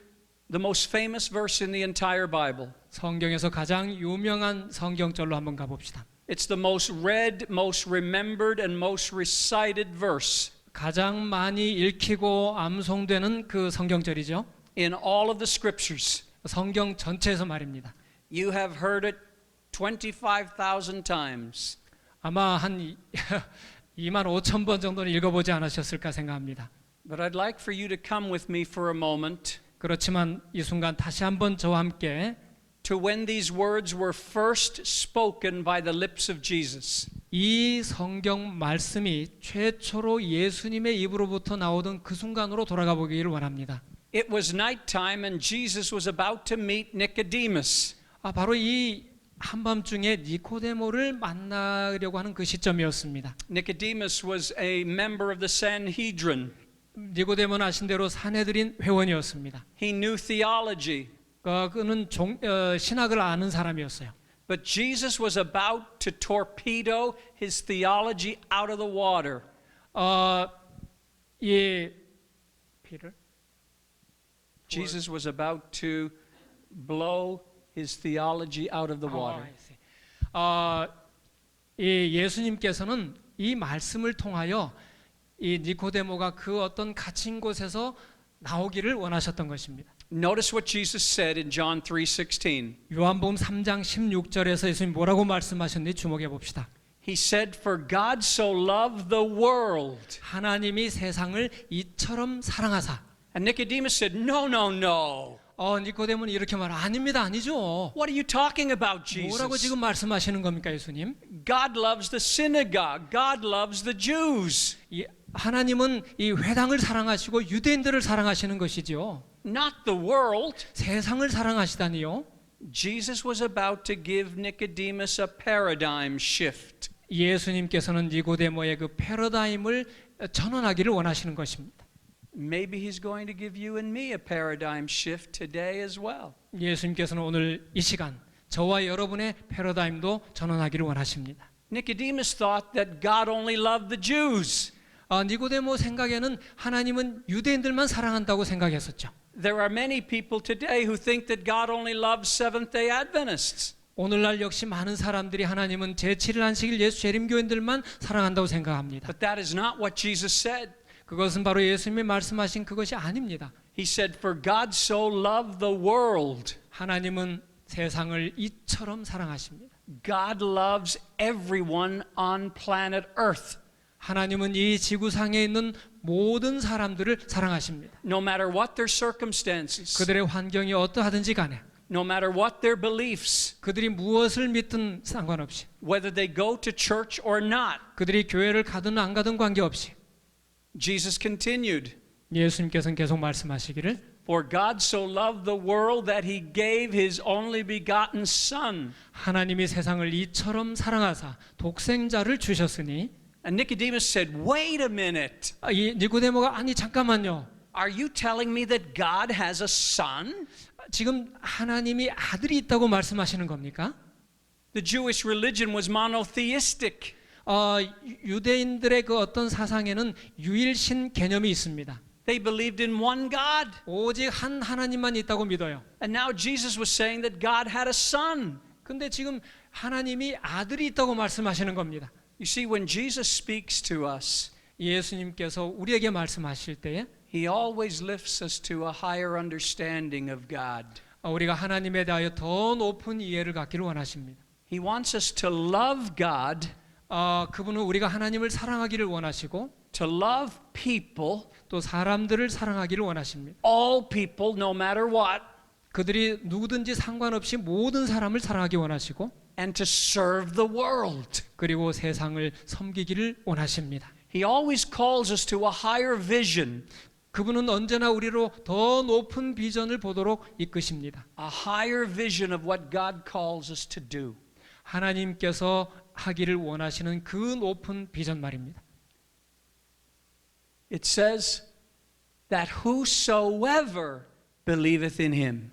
the most famous verse in the entire Bible. 성경에서 가장 유명한 성경절로 한번 가봅시다. It's the most read, most remembered, and most recited verse 가장 많이 읽히고 암송되는 그 성경절이죠. in all of the scriptures. 성경 전체에서 말입니다. You have heard it 25,000 times. 아마 한 25,000번 정도는 읽어보지 않으셨을까 생각합니다. But I'd like for you to come with me for a moment 그렇지만 이 순간 다시 한번 저와 함께 to when these words were first spoken by the lips of Jesus. 이 성경 말씀이 최초로 예수님의 입으로부터 나오던 그 순간으로 돌아가 보기를 원합니다. It was nighttime and Jesus was about to meet Nicodemus. 바로 이 한밤중에 니코데모를 만나려고 하는 그 시점이었습니다. Nicodemus was a member of the Sanhedrin. 니코데모는 아신 대로 산헤드린 회원이었습니다. He knew theology. 그는 신학을 아는 사람이었어요. But Jesus was about to torpedo his theology out of the water. Peter? Jesus was about to blow his theology out of the water. 예수님께서는 이 말씀을 통하여 이 니코데모가 그 어떤 갇힌 곳에서 나오기를 원하셨던 것입니다. Notice what Jesus said in John 3:16. 요한복음 3장 16절에서 예수님 뭐라고 말씀하셨는지 주목해 봅시다. He said, "For God so loved the world." 하나님이 세상을 이처럼 사랑하사. And Nicodemus said, "No, no, no. 니코데모는 이렇게 말 아닙니다. 아니죠. What are you talking about, 뭐라고 Jesus? 지금 말씀하시는 겁니까, 예수님? God loves the synagogue. God loves the Jews." 하나님은 이 회당을 사랑하시고 유대인들을 사랑하시는 것이죠. not the world. 세상을 사랑하시다니요. Jesus was about to give Nicodemus a paradigm shift. 예수님께서는 니고데모의 그 패러다임을 전환하기를 원하시는 것입니다. Maybe he's going to give you and me a paradigm shift today as well. 예수님께서는 오늘 이 시간 저와 여러분의 패러다임도 전환하기를 원하십니다. Nicodemus thought that God only loved the Jews. 니고데모 생각에는 하나님은 유대인들만 사랑한다고 생각했었죠. There are many people today who think that God only loves Seventh-day Adventists. 오늘날 역시 많은 사람들이 하나님은 제7일 안식일 예수 재림교인들만 사랑한다고 생각합니다. But that is not what Jesus said. 그것은 바로 예수님이 말씀하신 그것이 아닙니다. He said, For God so loved the world. 하나님은 세상을 이처럼 사랑하십니다. God loves everyone on planet Earth. 하나님은 이 지구상에 있는 모든 사람들을 사랑하십니다. No matter what their circumstances, 그들의 환경이 어떠하든지 간에, no matter what their beliefs, 그들이 무엇을 믿든 상관없이, whether they go to church or not. 그들이 교회를 가든 안 가든 관계없이, Jesus continued, 예수님께서는 계속 말씀하시기를 For God so loved the world that he gave his only begotten Son. 하나님이 세상을 이처럼 사랑하사 독생자를 주셨으니, And Nicodemus said, Wait a minute. 이 니고데모가 아니 잠깐만요. Are you telling me that God has a son? 지금 하나님이 아들이 있다고 말씀하시는 겁니까? The Jewish religion was monotheistic. 유대인들의 그 어떤 사상에는 유일신 개념이 있습니다. They believed in one God. 오직 한 하나님만 있다고 믿어요. And now Jesus was saying that God had a son. 근데 지금 하나님이 아들이 있다고 말씀하시는 겁니다. You see, when Jesus speaks to us, 예수님께서 우리에게 말씀하실 때에 he always lifts us to a higher understanding of God. 우리가 하나님에 대하여 더 높은 이해를 갖기를 원하십니다. He wants us to love God, 그분은 우리가 하나님을 사랑하기를 원하시고 to love people, 또 사람들을 사랑하기를 원하십니다. all people, no matter what, 그들이 누구든지 상관없이 모든 사람을 사랑하기 원하시고 and to serve the world. 그리고 세상을 섬기기를 원하십니다. He always calls us to a higher vision, 그분은 언제나 우리로 더 높은 비전을 보도록 이끄십니다. a higher vision of what God calls us to do. 하나님께서 하기를 원하시는 그 높은 비전 말입니다. It says that whosoever believeth in him,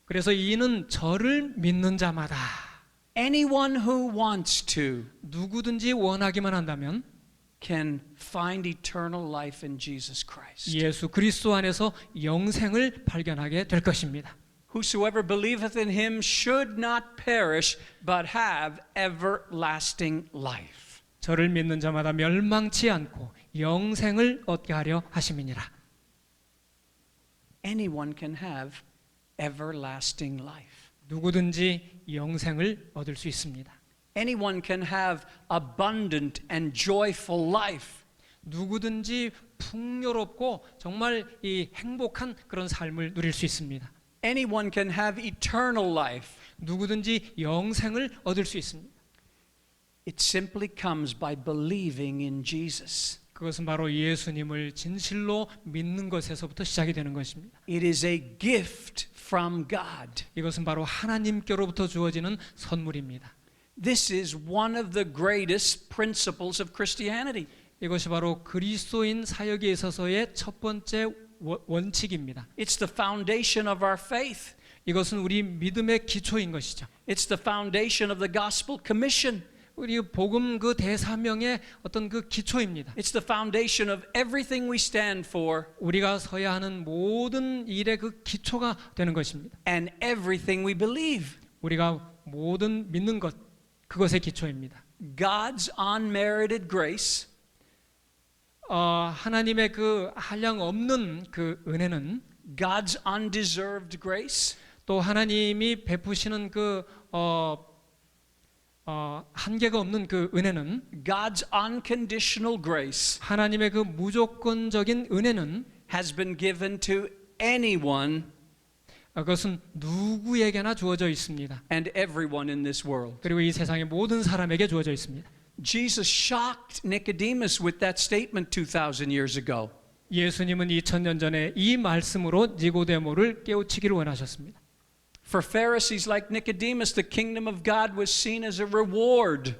그래서 이는 저를 믿는 자마다 anyone who wants to, 누구든지 원하기만 한다면 can find eternal life in Jesus Christ. 예수 그리스도 안에서 영생을 발견하게 될 것입니다. Whosoever believeth in him should not perish, but have everlasting life. 저를 믿는 자마다 멸망치 않고 영생을 얻게 하려 하심이니라. Anyone can have everlasting life. 누구든지 영생을 얻을 수 있습니다. Anyone can have abundant and joyful life. 누구든지 풍요롭고 정말 이 행복한 그런 삶을 누릴 수 있습니다. Anyone can have eternal life. 누구든지 영생을 얻을 수 있습니다. It simply comes by believing in Jesus. 그것은 바로 예수님을 진실로 믿는 것에서부터 시작이 되는 것입니다. It is a gift from God. 이것은 바로 하나님께로부터 주어지는 선물입니다. This is one of the greatest principles of Christianity. 이것이 바로 그리스도인 사역에 있어서의 첫 번째 원칙입니다. It's the foundation of our faith. 이것은 우리 믿음의 기초인 것이죠. It's the foundation of the gospel commission. 우리 복음 그 대사명의 어떤 그 기초입니다. It's the foundation of everything we stand for 우리가 서야 하는 모든 일의 그 기초가 되는 것입니다. and everything we believe. 우리가 모든 믿는 것 그것의 기초입니다. God's unmerited grace, 하나님의 그 한량 없는 그 은혜는 God's undeserved grace, 또 하나님이 베푸시는 그 한계가 없는 그 은혜는 God's unconditional grace 하나님의 그 무조건적인 은혜는 has been given to anyone 그것은 누구에게나 주어져 있습니다. and everyone in this world. 그리고 이 세상의 모든 사람에게 주어져 있습니다. Jesus shocked Nicodemus with that statement 2,000 years ago. 예수님은 2000년 전에 이 말씀으로 니고데모를 깨우치기를 원하셨습니다. For Pharisees like Nicodemus, the kingdom of God was seen as a reward.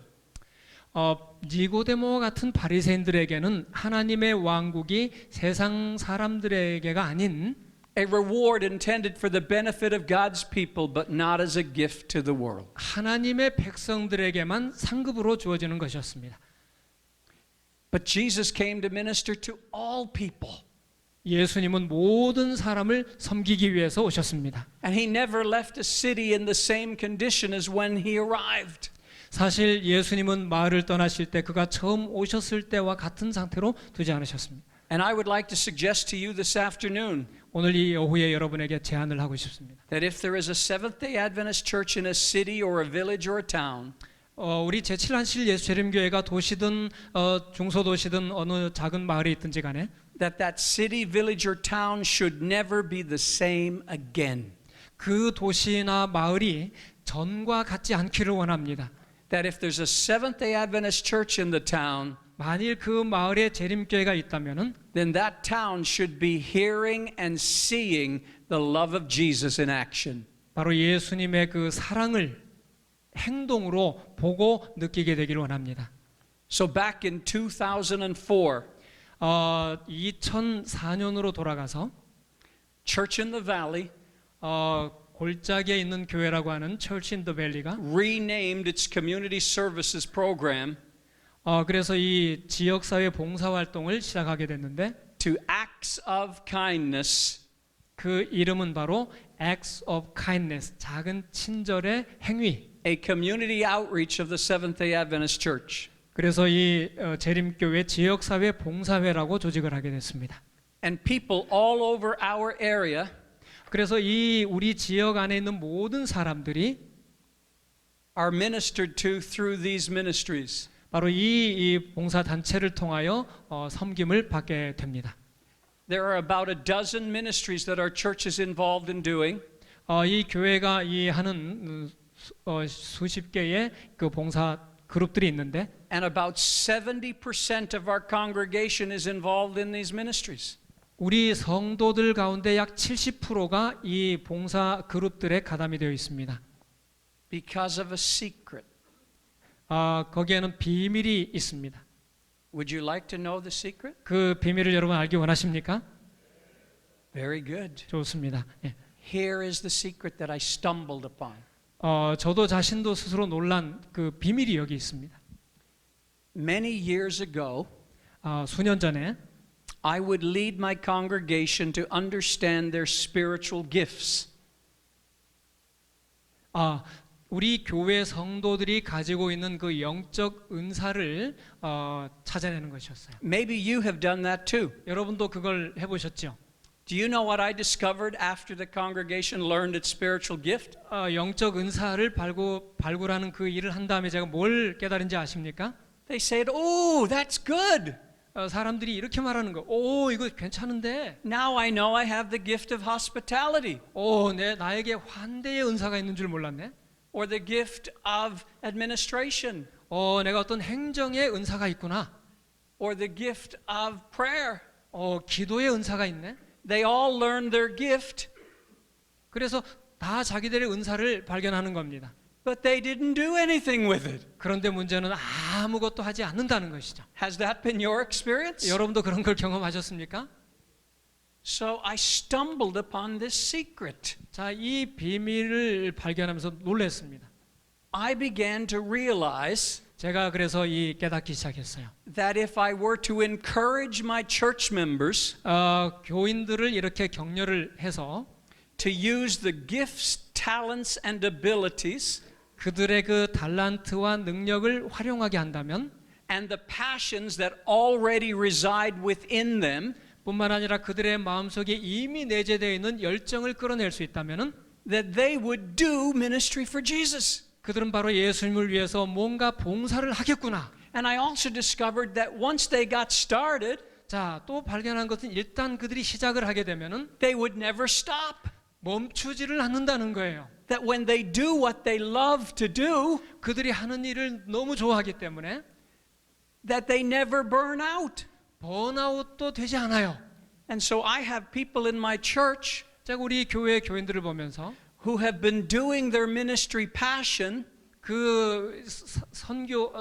니고데모 같은 바리새인들에게는 하나님의 왕국이 세상 사람들에게가 아닌 A reward intended for the benefit of God's people, but not as a gift to the world. 하나님의 백성들에게만 상급으로 주어지는 것이었습니다. But Jesus came to minister to all people. 예수님은 모든 사람을 섬기기 위해서 오셨습니다. And he never left a city in the same condition as when he arrived. 사실 예수님은 마을을 떠나실 때 그가 처음 오셨을 때와 같은 상태로 두지 않으셨습니다. And I would like to suggest to you this afternoon 오늘 이 오후에 여러분에게 제안을 하고 싶습니다. that if there is a Seventh-day Adventist church in a city or a village or a town, 우리 제7한실 예수재림교회가 도시든 중소도시든 어느 작은 마을에 있든지 간에 that city, village, or town should never be the same again. 그 도시나 마을이 전과 같지 않기를 원합니다. That if there's a Seventh-day Adventist church in the town, 만일 그 마을에 재림교회가 있다면은 then that town should be hearing and seeing the love of Jesus in action. 바로 예수님의 그 사랑을 행동으로 보고 느끼게 되기를 원합니다. So back in 2004, 2004년으로 돌아가서 Church in the Valley 골짜기에 있는 교회라고 하는 Church in the Valley가 renamed its community services program 그래서 이 지역사회 봉사활동을 시작하게 됐는데 to Acts of Kindness, 그 이름은 바로 Acts of Kindness, 작은 친절의 행위. a community outreach of the Seventh-day Adventist Church. 그래서 이 재림교회 지역사회 봉사회라고 조직을 하게 됐습니다. And people all over our area 그래서 이 우리 지역 안에 있는 모든 사람들이 are ministered to through these ministries. 바로 이 봉사 단체를 통하여 섬김을 받게 됩니다. There are about a dozen ministries that our church is involved in doing. 이 교회가 이 하는 수십 개의 그 봉사 그룹들이 있는데 And about 70% of our congregation is involved in these ministries. 우리 성도들 가운데 약 70%가 이 봉사 그룹들에 가담이 되어 있습니다. Because of a secret. 거기에는 비밀이 있습니다. Would you like to know the secret? 그 비밀을 여러분 알기 원하십니까? Very good. 좋습니다. 예. Here is the secret that I stumbled upon. 저도 자신도 스스로 놀란 그 비밀이 여기 있습니다. Many years ago, 수년 전에 I would lead my congregation to understand their spiritual gifts. 우리 교회 성도들이 가지고 있는 그 영적 은사를 찾아내는 것이었어요. Maybe you have done that too. 여러분도 그걸 해보셨죠? Do you know what I discovered after the congregation learned its spiritual gift? 영적 은사를 발굴하는 그 일을 한 다음에 제가 뭘 깨달은지 아십니까? They said, "Oh, that's good. 사람들이 이렇게 말하는 거. 오, 이거 괜찮은데. Now I know I have the gift of hospitality, 나에게 환대의 은사가 있는 줄 몰랐네. or the gift of administration, 내가 어떤 행정의 은사가 있구나. or the gift of prayer." 기도의 은사가 있네. They all learned their gift, 그래서 다 자기들의 은사를 발견하는 겁니다. but they didn't do anything with it. 그런데 문제는 아무것도 하지 않는다는 것이죠. Has that been your experience? 여러분도 그런 걸 경험하셨습니까? So I stumbled upon this secret. 자, 이 비밀을 발견하면서 놀랐습니다. I began to realize 제가 그래서 이 깨닫기 시작했어요. that if I were to encourage my church members 교인들을 이렇게 격려를 해서 to use the gifts, talents, and abilities 그들의 그 달란트와 능력을 활용하게 한다면 and the passions that already reside within them, 뿐만 아니라 그들의 마음속에 이미 내재되어 있는 열정을 끌어낼 수 있다면은 that they would do ministry for Jesus. 그들은 바로 예수님을 위해서 뭔가 봉사를 하겠구나. And I also discovered that once they got started, 자, 또 발견한 것은 일단 그들이 시작을 하게 되면은 they would never stop. 멈추지를 않는다는 거예요. That when they do what they love to do, 그들이 하는 일을 너무 좋아하기 때문에 that they never burn out. 번아웃도 되지 않아요. And so I have people in my church 제가 우리 교회 교인들을 보면서 who have been doing their ministry passion 그 선교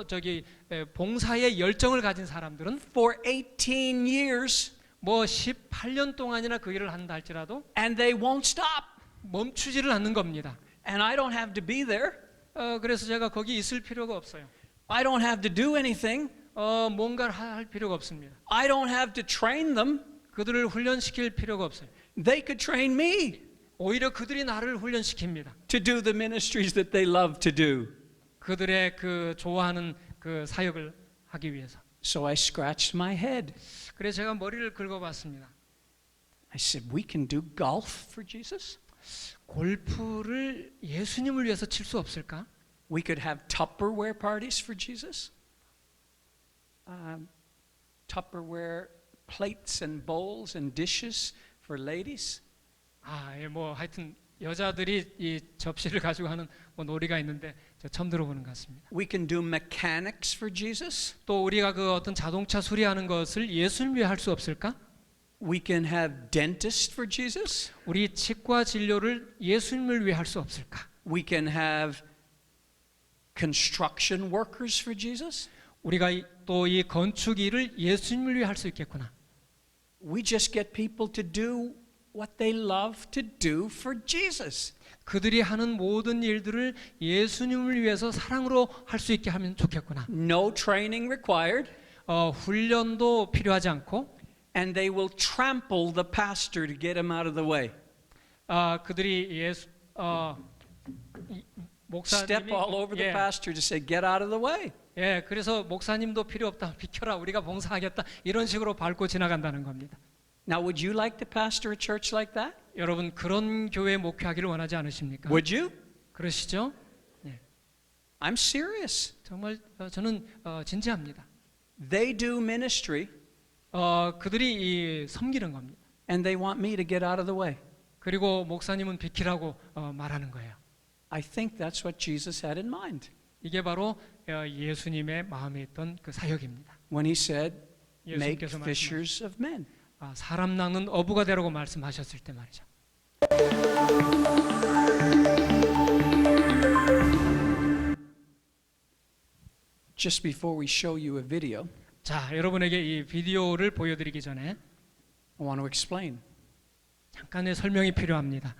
봉사의 열정을 가진 사람들은 for 18 years 뭐 18년 동안이나 그 일을 한다 할지라도 and they won't stop. 멈추지를 않는 겁니다. And I don't have to be there. 그래서 제가 거기 있을 필요가 없어요. I don't have to do anything. 뭔가를 할 필요가 없습니다. I don't have to train them. 그들을 훈련시킬 필요가 없어요. They could train me 오히려 그들이 나를 훈련시킵니다. to do the ministries that they love to do. 그들의 그 좋아하는 그 사역을 하기 위해서. So I scratched my head. 그래서 제가 머리를 긁어봤습니다. I said, we can do golf for Jesus? 골프를 예수님을 위해서 칠 수 없을까? We could have Tupperware parties for Jesus? Tupperware plates and bowls and dishes for ladies? 뭐 하여튼 여자들이 이 접시를 가지고 하는 뭐 놀이가 있는데 저 처음 들어보는 것 같습니다. We can do mechanics for Jesus? 또 우리가 그 어떤 자동차 수리하는 것을 예수님 위해 할 수 없을까? We can have dentists for Jesus? 우리 치과 진료를 예수님을 위해 할 수 없을까? We can have construction workers for Jesus? 우리가 또 이 건축 일을 예수님을 위해 할 수 있겠구나. We just get people to do what they love to do for Jesus. 그들이 하는 모든 일들을 예수님을 위해서 사랑으로 할 수 있게 하면 좋겠구나. No training required, 훈련도 필요하지 않고 and they will trample the pastor to get him out of the way. 그들이 목사님이 Step all over the pastor to say, get out of the way. 그래서 목사님도 필요 없다. 비켜라. 우리가 봉사하겠다. 이런 식으로 밟고 지나간다는 겁니다. Now, would you like to pastor a church like that? 여러분 그런 교회 목회하기를 원하지 않으십니까? Would you? 그러시죠? I'm serious. 정말 저는 진지합니다. They do ministry, 그들이 섬기는 겁니다. and they want me to get out of the way. 그리고 목사님은 비키라고 말하는 거예요. I think that's what Jesus had in mind 이게 바로 예수님의 마음에 있던 그 사역입니다. when he said, make 예수님께서 fishers of men. 사람 낚는 어부가 되라고 말씀하셨을 때 말이죠. Just before we show you a video, 자, 여러분에게 이 비디오를 보여드리기 전에 I want to explain. 잠깐의 설명이 필요합니다.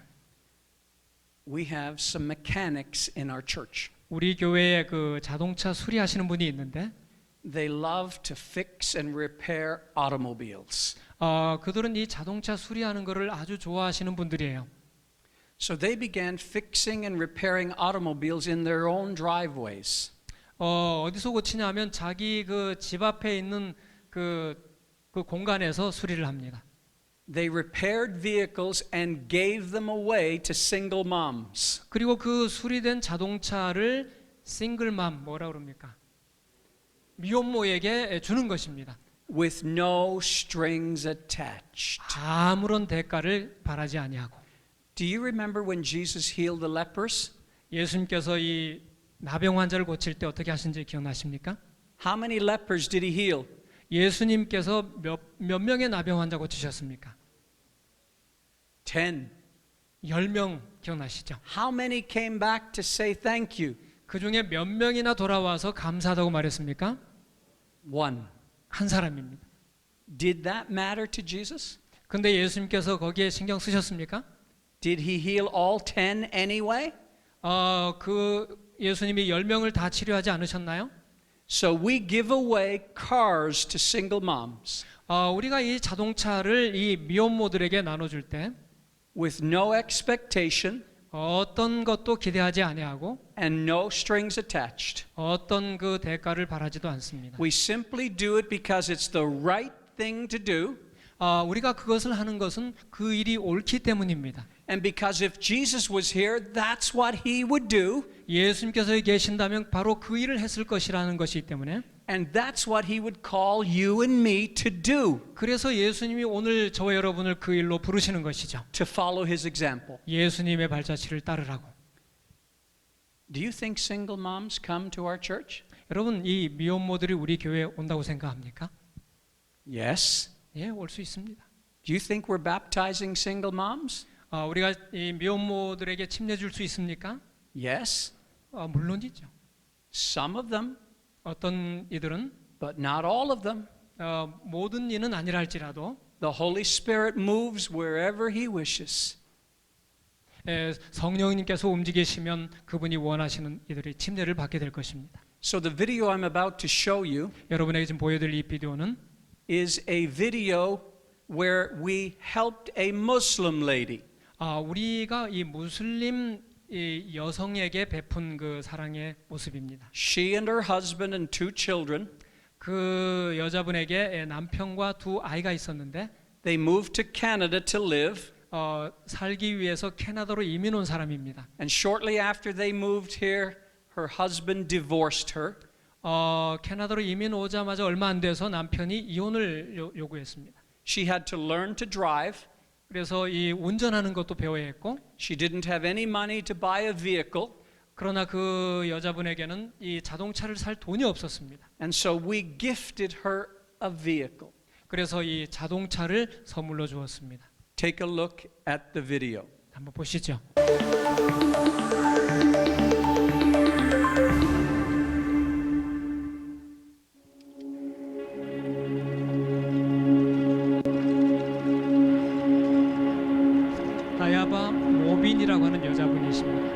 We have some mechanics in our church. 우리 교회에 그 자동차 수리하시는 분이 있는데 They love to fix and repair automobiles. 그들은 이 자동차 수리하는 것을 아주 좋아하시는 분들이에요. So they began fixing and repairing automobiles in their own driveways. 어디서 고치냐면 자기 그 집 앞에 있는 그 공간에서 수리를 합니다. They repaired vehicles and gave them away to single moms. 그리고 그 수리된 자동차를 싱글맘 뭐라 그럽니까? 미혼모에게 주는 것입니다. With no strings attached. 아무런 대가를 바라지 아니하고. Do you remember when Jesus healed the lepers? 예수님께서 이 나병 환자를 고칠 때 어떻게 하신지 기억나십니까? How many lepers did he heal? 예수님께서 몇 명의 나병 환자 고치셨습니까? 10. 10명 기억나시죠? How many came back to say thank you? 그 중에 몇 명이나 돌아와서 감사하다고 말했습니까? 1. 한 사람입니다. Did that matter to Jesus? 근데 예수님께서 거기에 신경 쓰셨습니까? Did he heal all 10 anyway? 그 예수님이 10명을 다 치료하지 않으셨나요? So we give away cars to single moms 우리가 이 자동차를 이 미혼모들에게 나눠줄 때 with no expectation 어떤 것도 기대하지 아니하고 and no strings attached. 어떤 그 대가를 바라지도 않습니다. We simply do it because it's the right thing to do 우리가 그것을 하는 것은 그 일이 옳기 때문입니다. and because if Jesus was here, that's what he would do 예수님께서 계신다면 바로 그 일을 했을 것이라는 것이기 때문에 and that's what he would call you and me to do, 그래서 예수님이 오늘 저와 여러분을 그 일로 부르시는 것이죠. to follow his example. 예수님의 발자취를 따르라고. Do you think single moms come to our church? 여러분 이 미혼모들이 우리 교회에 온다고 생각합니까? Yes. 예, 올 수 있습니다. Do you think we're baptizing single moms? 우리가 이 미혼모들에게 침례 줄 수 있습니까? Yes. 물론이죠. Some of them, 어떤 이들은 but not all of them. 모든 이는 아니라 할지라도 The Holy Spirit moves wherever He wishes. 성령님께서 움직이시면 그분이 원하시는 이들이 침례를 받게 될 것입니다. So the video I'm about to show you 여러분에게 지금 보여드릴 이 비디오는 is a video where we helped a Muslim lady. 우리가 이 무슬림 이 여성에게 베푼 그 사랑의 모습입니다. She and her husband and 2 children, 그 여자분에게 남편과 2 아이가 있었는데 they moved to Canada to live. 살기 위해서 캐나다로 이민 온 사람입니다. And shortly after they moved here, her husband divorced her. 캐나다로 이민 오자마자 얼마 안 돼서 남편이 이혼을 요구했습니다. She had to learn to drive. 그래서 이 운전하는 것도 배워야 했고, She didn't have any money to buy a vehicle. 그러나 그 여자분에게는 이 자동차를 살 돈이 없었습니다. And so we gifted her a vehicle. 그래서 이 자동차를 선물로 주었습니다. Take a look at the video. 한번 보시죠. 다야바 모빈이라고 하는 여자분이십니다.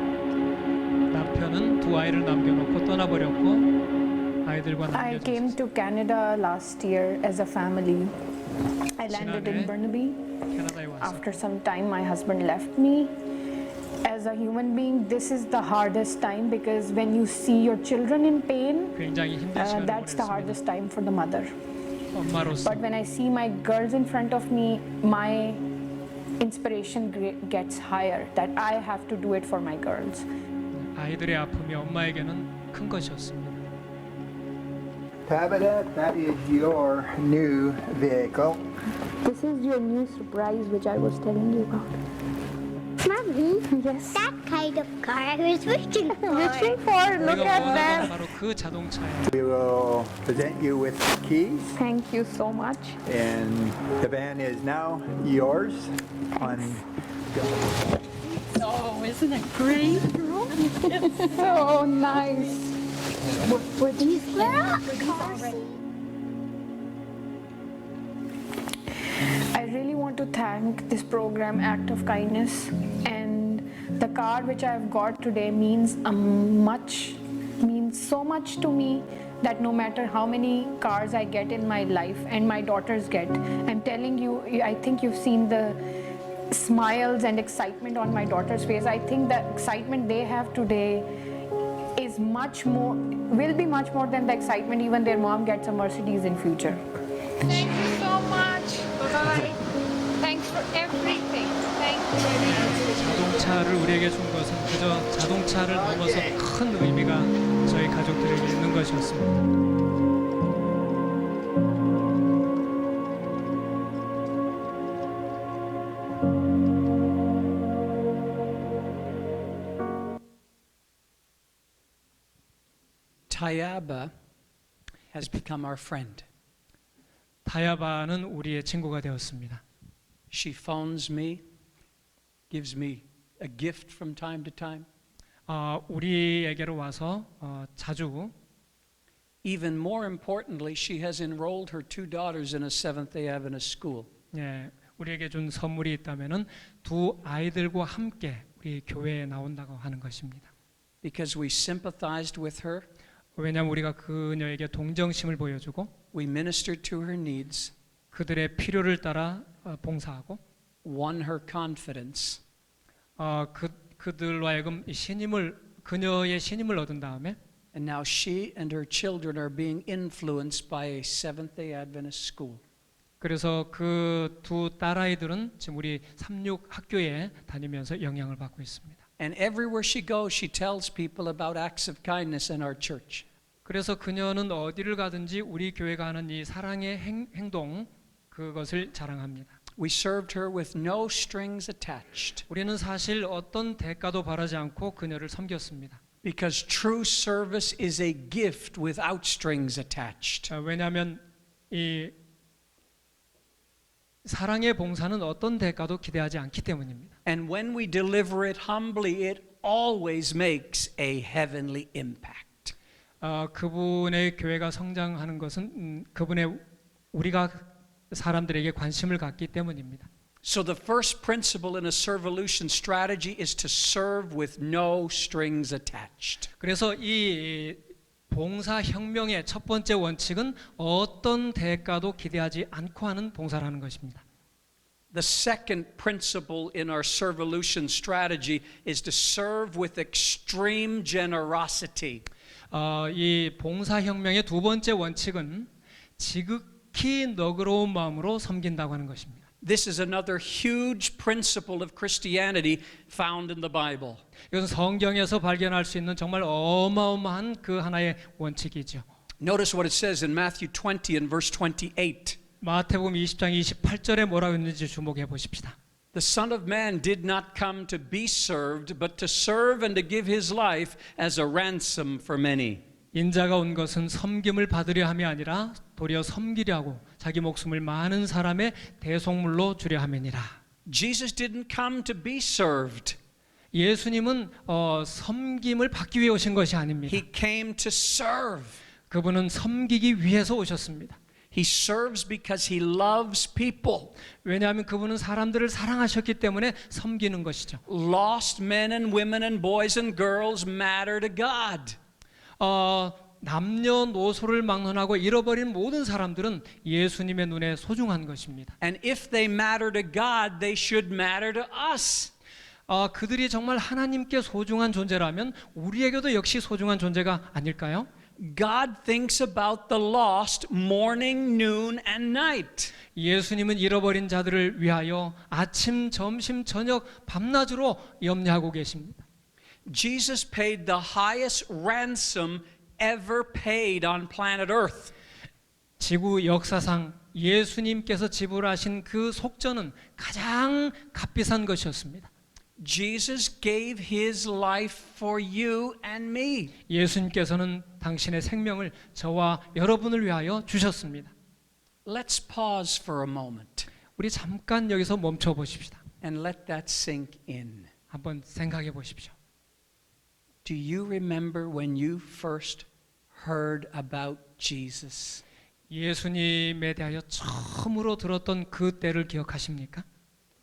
남편은 2 아이를 남겨놓고 떠나버렸고 아이들과 I 남겨졌습니다. came to Canada last year as a family. I landed in 지난해 Burnaby. 캐나다에 와서 After some time, my husband left me. As a human being, this is the hardest time because when you see your children in pain, 굉장히 힘든 시간을 that's the 보냈습니다. hardest time for the mother. 엄마로서 But when I see my girls in front of me, my inspiration gets higher that I have to do it for my girls. 아이들의 아픔이 엄마에게는 큰 것이었습니다. Tabitha, that is your new vehicle. This is your new surprise, which I was telling you about. Mommy, Yes. that kind of car I was wishing for. Wishing for, look 우리가 at 원하는 them. 바로 그 자동차예요. We will present you with keys, Thank you so much. and the van is now yours. Oh, isn't it great? So nice. Were these cars? I really want to thank this program, Act of Kindness, and the car which I've got today means so much to me that no matter how many cars I get in my life and my daughters get, I'm telling you, I think you've seen the smiles and excitement on my daughter's face. I think the excitement they have today is will be much more than the excitement even their mom gets a Mercedes in future. Thank you so much. Bye. Thanks for everything. Thank you very much. 자동차를 우리에게 준 것은 그저 자동차를 넘어서 큰 의미가 저희 가족들에게 있는 것이었습니다. Tayaba has become our friend. 다야바는 우리의 친구가 되었습니다. She phones me, gives me a gift from time to time. 우리에게로 와서 자주 Even more importantly, she has enrolled her 2 daughters in a Seventh-day Adventist school. 우리에게 준 선물이 있다면은 2 아이들과 함께 우리 교회에 나온다고 하는 것입니다. Because we sympathized with her, 왜냐하면 우리가 그녀에게 동정심을 보여주고 we ministered to her needs, 그들의 필요를 따라 봉사하고 won her confidence, 그들로 하여금 그녀의 신임을 얻은 다음에 and now she and her children are being influenced by a Seventh-day Adventist school. 그래서 그 2 딸아이들은 지금 우리 36 학교에 다니면서 영향을 받고 있습니다. And everywhere she goes, she tells people about acts of kindness in our church. 그래서 그녀는 어디를 가든지 우리 교회가 하는 이 사랑의 행동 그것을 자랑합니다. We served her with no strings attached 우리는 사실 어떤 대가도 바라지 않고 그녀를 섬겼습니다. Because true service is a gift without strings attached. 왜냐하면 이 사랑의 봉사는 어떤 대가도 기대하지 않기 때문입니다. And when we deliver it humbly, it always makes a heavenly impact. 그분의 교회가 성장하는 것은 그분의 우리가 사람들에게 관심을 갖기 때문입니다. So the first principle in a servolution strategy is to serve with no strings attached. 그래서 이 봉사 혁명의 첫 번째 원칙은 어떤 대가도 기대하지 않고 하는 봉사라는 것입니다. The second principle in our servolution strategy is to serve with extreme generosity. 이 봉사 혁명의 두 번째 원칙은 지극히 너그러운 마음으로 섬긴다고 하는 것입니다. This is another huge principle of Christianity found in the Bible. 이것은 성경에서 발견할 수 있는 정말 어마어마한 그 하나의 원칙이죠. Notice what it says in Matthew 20 and verse 28. 마태복음 20장 28절에 뭐라고 있는지 주목해 보십시다. The Son of Man did not come to be served, but to serve and to give his life as a ransom for many. 인자가 온 것은 섬김을 받으려 함이 아니라 도리어 섬기려 하고 자기 목숨을 많은 사람의 대속물로 주려 함이니라. Jesus didn't come to be served. 예수님은 섬김을 받기 위해 오신 것이 아닙니다. He came to serve. 그분은 섬기기 위해서 오셨습니다. He serves because he loves people. 왜냐하면 그분은 사람들을 사랑하셨기 때문에 섬기는 것이죠. Lost men and women and boys and girls matter to God. 남녀노소를 막론하고 잃어버린 모든 사람들은 예수님의 눈에 소중한 것입니다. And if they matter to God, they should matter to us. 그들이 정말 하나님께 소중한 존재라면 우리에게도 역시 소중한 존재가 아닐까요? God thinks about the lost morning, noon, and night. 예수님은 잃어버린 자들을 위하여 아침, 점심, 저녁, 밤낮으로 염려하고 계십니다. Jesus paid the highest ransom ever paid on planet Earth. 지구 역사상 예수님께서 지불하신 그 속전은 가장 값비싼 것이었습니다. Jesus gave his life for you and me. 예수님께서는 당신의 생명을 저와 여러분을 위하여 주셨습니다. Let's pause for a moment 우리 잠깐 여기서 멈춰 보십시다. and let that sink in. 한번 생각해 보십시오. Do you remember when you first heard about Jesus? 예수님에 대하여 처음으로 들었던 그 때를 기억하십니까?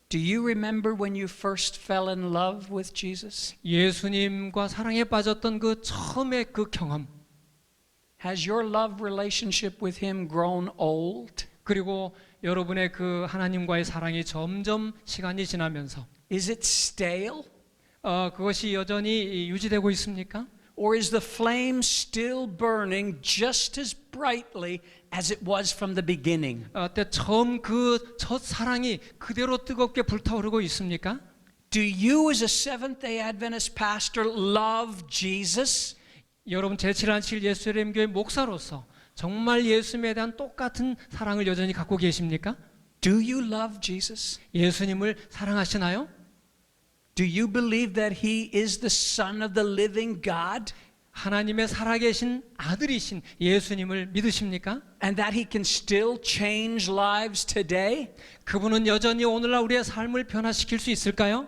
Do you remember when you first fell in love with Jesus? 예수님과 사랑에 빠졌던 그 처음의 그 경험, Has your love relationship with him grown old? 그리고 여러분의 그 하나님과의 사랑이 점점 시간이 지나면서 Is it stale? 그것이 여전히 유지되고 있습니까? Or is the flame still burning just as brightly as it was from the beginning? 때 처음 그 첫 사랑이 그대로 뜨겁게 불타오르고 있습니까? Do you as a Seventh-day Adventist pastor love Jesus? 여러분 제717 예수님 교회 목사로서 정말 예수님에 대한 똑같은 사랑을 여전히 갖고 계십니까? Do you love Jesus? 예수님을 사랑하시나요? Do you believe that he is the Son of the living God? 하나님의 살아계신 아들이신 예수님을 믿으십니까? And that he can still change lives today? 그분은 여전히 오늘날 우리의 삶을 변화시킬 수 있을까요?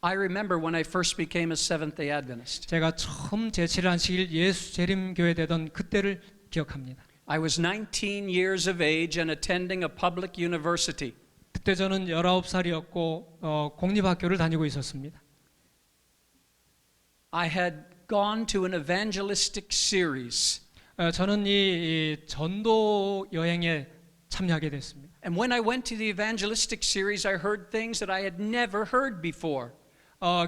I remember when I first became a Seventh-day Adventist. 제가 처음 제7안식일 예수 재림교회 되던 그때를 기억합니다. I was 19 years of age and attending a public university. 그때 저는 19살이었고 공립학교를 다니고 있었습니다. I had gone to an evangelistic series. 저는 이 전도 여행에 참여하게 됐습니다. And when I went to the evangelistic series, I heard things that I had never heard before.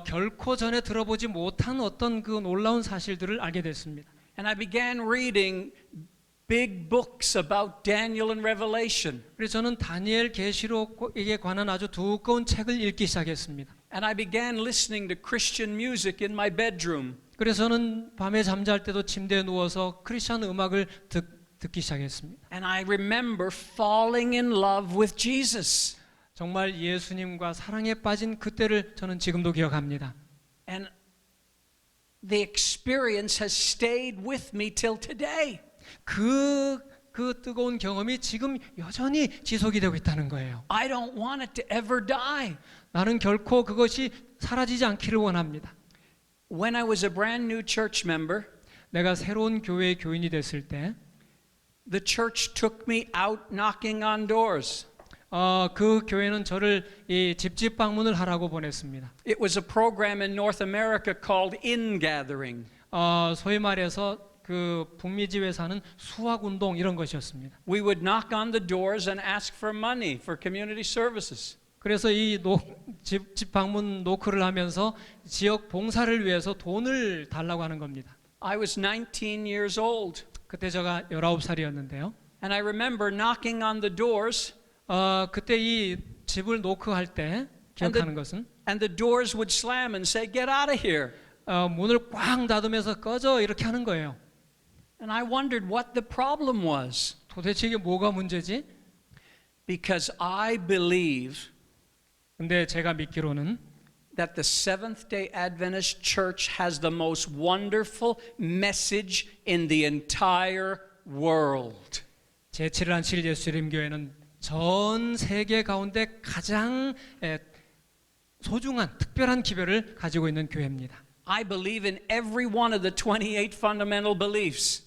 결코 전에 들어보지 못한 어떤 그 놀라운 사실들을 알게 됐습니다. And I began reading big books about Daniel and Revelation. 그래서 저는 다니엘 계시록에 관한 아주 두꺼운 책을 읽기 시작했습니다. And I began listening to Christian music in my bedroom. 그래서 저는 밤에 잠잘 때도 침대에 누워서 크리스천 음악을 듣기 시작했습니다. And I remember falling in love with Jesus. 정말 예수님과 사랑에 빠진 그때를 저는 지금도 기억합니다. And the experience has stayed with me till today. 그 뜨거운 경험이 지금 여전히 지속이 되고 있다는 거예요. I don't want it to ever die. 나는 결코 그것이 사라지지 않기를 원합니다. When I was a brand new church member, 내가 새로운 교회의 교인이 됐을 때 the church took me out knocking on doors. 그 교회는 저를 이 집집 방문을 하라고 보냈습니다. It was a program in North America called In-Gathering. 소위 말해서 그 북미 지회에서 하는 수학 운동 이런 것이었습니다. We would knock on the doors and ask for money for community services. 그래서 이 집 방문 노크를 하면서 지역 봉사를 위해서 돈을 달라고 하는 겁니다. I was 19 years old, 그때 제가 19살이었는데요. and I remember knocking on the doors, 그때 이 집을 노크할 때 기억하는 것은 and the doors would slam and say, "Get out of here." 문을 꽉 닫으면서 꺼져 이렇게 하는 거예요. And I wondered what the problem was, 도대체 이게 뭐가 문제지? because I believe 근데 제가 믿기로는 that the Seventh-day Adventist Church has the most wonderful message in the entire world. 제7일 예수님 교회는 전 세계 가운데 가장 소중한 특별한 기별을 가지고 있는 교회입니다. I believe in every one of the 28 fundamental beliefs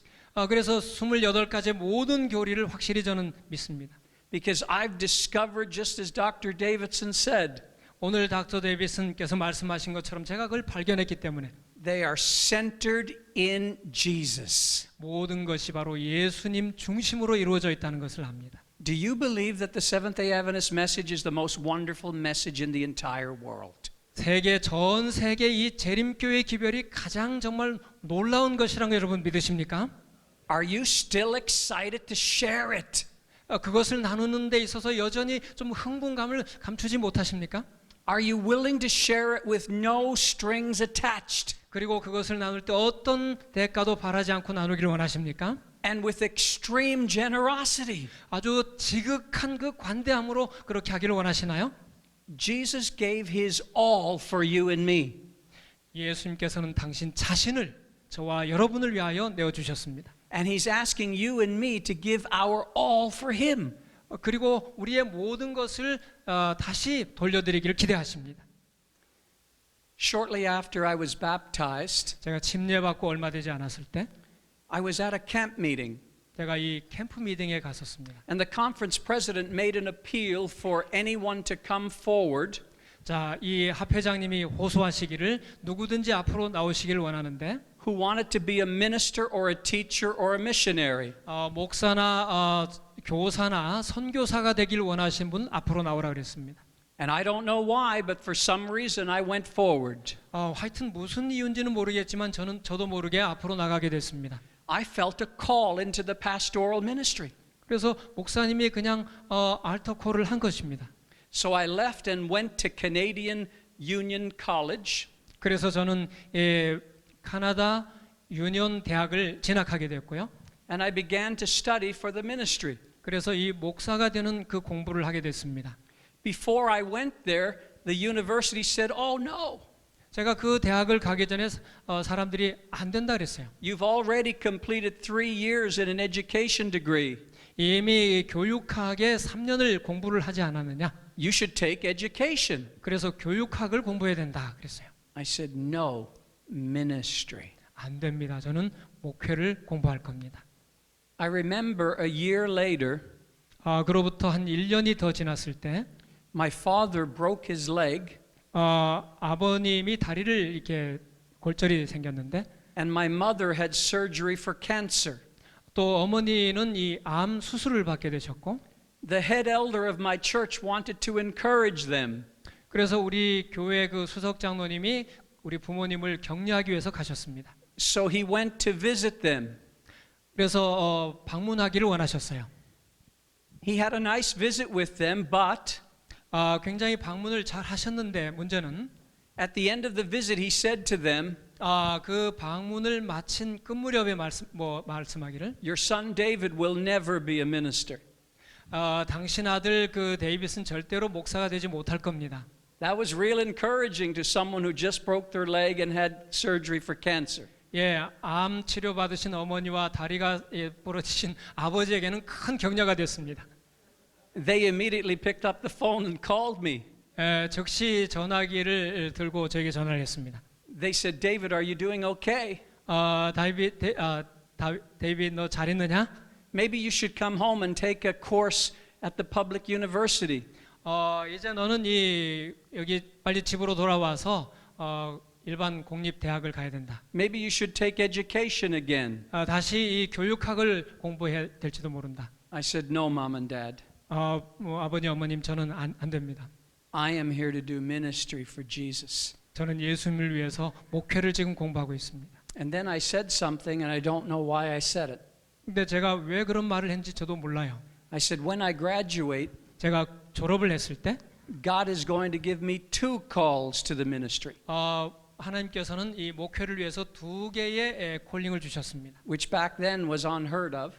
그래서 28가지의 모든 교리를 확실히 저는 믿습니다. because I've discovered, just as Dr. Davidson said, 오늘 닥터 데이비슨께서 말씀하신 것처럼 제가 그걸 발견했기 때문에 they are centered in Jesus. 모든 것이 바로 예수님 중심으로 이루어져 있다는 것을 압니다. Do you believe that the Seventh-day Adventist message is the most wonderful message in the entire world? 전 세계 이 재림교회 기별이 가장 정말 놀라운 것이라는 거 여러분 믿으십니까? Are you still excited to share it? 그것을 나누는 데 있어서 여전히 좀 흥분감을 감추지 못하십니까? Are you willing to share it with no strings attached 그리고 그것을 나눌 때 어떤 대가도 바라지 않고 나누기를 원하십니까? and with extreme generosity? 아주 지극한 그 관대함으로 그렇게 하기를 원하시나요? Jesus gave his all for you and me. 예수님께서는 당신 자신을 저와 여러분을 위하여 내어주셨습니다. And he's asking you and me to give our all for him. 그리고 우리의 모든 것을 다시 돌려드리기를 기대하십니다. Shortly after I was baptized, 제가 침례받고 얼마 되지 않았을 때 I was at a camp meeting, 제가 이 캠프 미팅에 갔었습니다. and the conference president made an appeal for anyone to come forward 자, 이 합회장님이 호소하시기를 누구든지 앞으로 나오시길 원하는데 who wanted to be a minister or a teacher or a missionary. 목사나 교사나 선교사가 되길 원하신 분 앞으로 나오라 그랬습니다. And I don't know why, but for some reason I went forward. 하여튼 무슨 이유인지는 모르겠지만 저도 모르게 앞으로 나가게 됐습니다. I felt a call into the pastoral ministry. 그래서 목사님이 그냥 알터콜을 한 것입니다. So I left and went to Canadian Union College. 그래서 저는 카나다 유니온 대학을 진학하게 됐고요. And I began to study for the ministry. 그래서 이 목사가 되는 그 공부를 하게 됐습니다. Before I went there, the university said, "Oh no. 제가 그 대학을 가기 전에 사람들이 안 된다 그랬어요. You've already completed 3 years in an education degree. 이미 교육학에 3년을 공부를 하지 않았느냐? You should take education." 그래서 교육학을 공부해야 된다 그랬어요. I said, "No, ministry." 안 됩니다. 저는 목회를 공부할 겁니다. I remember a year later, 그로부터 한 1년이 더 지났을 때 my father broke his leg, 아버님이 다리를 이렇게 골절이 생겼는데 and my mother had surgery for cancer. 또 어머니는 이 암 수술을 받게 되셨고 The head elder of my church wanted to encourage them. 그래서 우리 교회 그 수석 장로님이 우리 부모님을 격려하기 위해서 가셨습니다. So he went to visit them. 그래서 방문하기를 원하셨어요. He had a nice visit with them, but 굉장히 방문을 잘 하셨는데 문제는 at the end of the visit he said to them, 그 방문을 마친 끝 무렵에 말씀하기를 "Your son David will never be a minister." 당신 아들 그 데이빗은 절대로 목사가 되지 못할 겁니다. That was real encouraging to someone who just broke their leg and had surgery for cancer. 예, 암 치료 받으신 어머니와 다리가 부러지신 아버지에게는 큰 격려가 됐습니다. They immediately picked up the phone and called me. 즉시 전화기를 들고 저에게 전화를 했습니다. They said, David, are you doing okay? 데이빗 너 잘 있느냐? Maybe you should come home and take a course at the public university. 이제 너는 여기 빨리 집으로 돌아와서 일반 공립 대학을 가야 된다. Maybe you should take education again. 다시 이 교육학을 공부해야 될지도 모른다. I said, no, mom and dad. 아버님 어머님 저는 안 됩니다. I am here to do ministry for Jesus. 저는 예수님을 위해서 목회를 지금 공부하고 있습니다. And then I said something and I don't know why I said it. 근데 제가 왜 그런 말을 했는지 저도 몰라요. I said, when I graduate, 제가 졸업을 했을 때 God is going to give me 2 calls to the ministry, 하나님께서는 이 목회를 위해서 2개의 콜링을 주셨습니다. which back then was unheard of.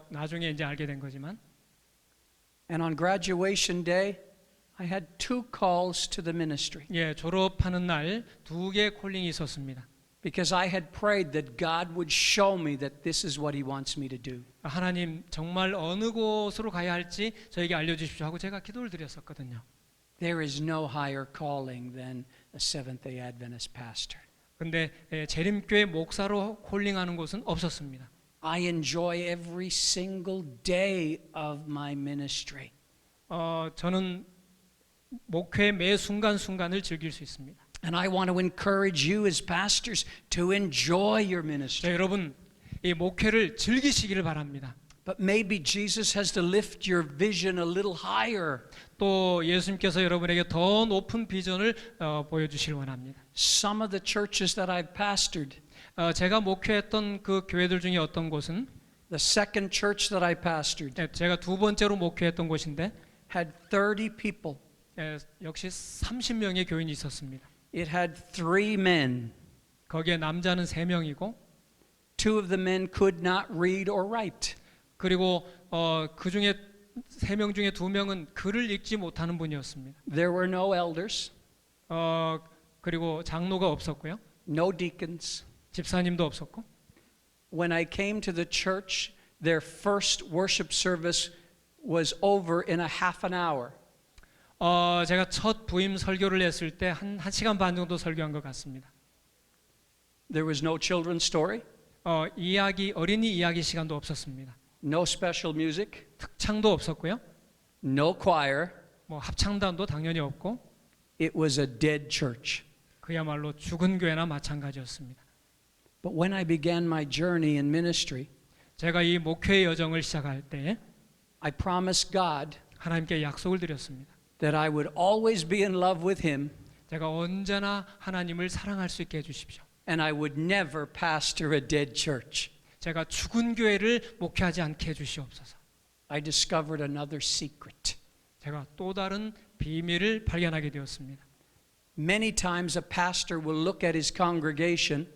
나중에 이제 알게 된 거지만 And on graduation day, I had 2 calls to the ministry 졸업하는 날 2개의 콜링이 있었습니다. because I had prayed that God would show me that this is what He wants me to do. 하나님 정말 어느 곳으로 가야 할지 저에게 알려주십시오 하고 제가 기도를 드렸었거든요. There is no higher calling than a Seventh-day Adventist pastor. 근데 재림교회 목사로 콜링하는 곳은 없었습니다. I enjoy every single day of my ministry. 저는 목회 매 순간순간을 즐길 수 있습니다. And I want to encourage you as pastors to enjoy your ministry. 여러분 이 목회를 즐기시기를 바랍니다. But maybe Jesus has to lift your vision a little higher. 또 예수님께서 여러분에게 더 높은 비전을 보여주시길 원합니다. Some of the churches that I've pastored, 제가 목회했던 그 교회들 중에 어떤 곳은 the second church that I pastored 제가 2번째로 목회했던 곳인데 had 30 people. 역시 30명의 교인이 있었습니다. It had 3 men. 거기에 남자는 3명이고 2 of the men could not read or write. 그리고 그 중에 3명 중에 2명은 글을 읽지 못하는 분이었습니다. There were no elders, 그리고 장로가 없었고요. no deacons. 집사님도 없었고. When I came to the church, their first worship service was over in a half an hour. 제가 첫 부임 설교를 했을 때 한 시간 반 정도 설교한 것 같습니다. There was no children's story, 어린이 이야기 시간도 없었습니다. no special music, 특창도 없었고요. no choir. 뭐 합창단도 당연히 없고 It was a dead church. 그야말로 죽은 교회나 마찬가지였습니다. But when I began my journey in ministry, 제가 이 목회 여정을 시작할 때 I promised God 하나님께 약속을 드렸습니다. that I would always be in love with Him 제가 언제나 하나님을 사랑할 수 있게 해주십시오. and I would never pastor a dead church. 제가 죽은 교회를 목회하지 않게 해주시옵소서. I discovered another secret. 제가 또 다른 비밀을 발견하게 되었습니다. Many times a pastor will look at his congregation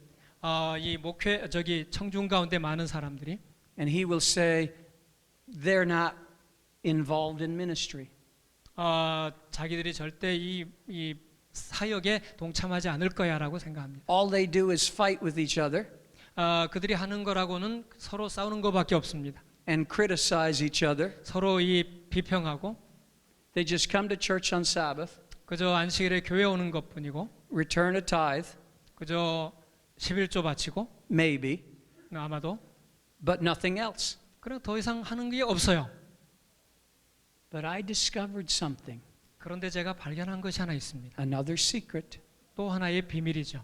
이 목회 청중 가운데 많은 사람들이 and he will say they're not involved in ministry. 자기들이 절대 이 사역에 동참하지 않을 거야라고 생각합니다. All they do is fight with each other 그들이 하는 거라고는 서로 싸우는 것밖에 없습니다. and criticize each other. 서로 비평하고 They just come to church on Sabbath, 그저 안식일에 교회 오는 것뿐이고 return a tithe, 그저 11조 바치고 maybe, 아마도 but nothing else. 그냥 더 이상 하는 게 없어요. But I discovered something, 그런데 제가 발견한 것이 하나 있습니다. another secret. 또 하나의 비밀이죠.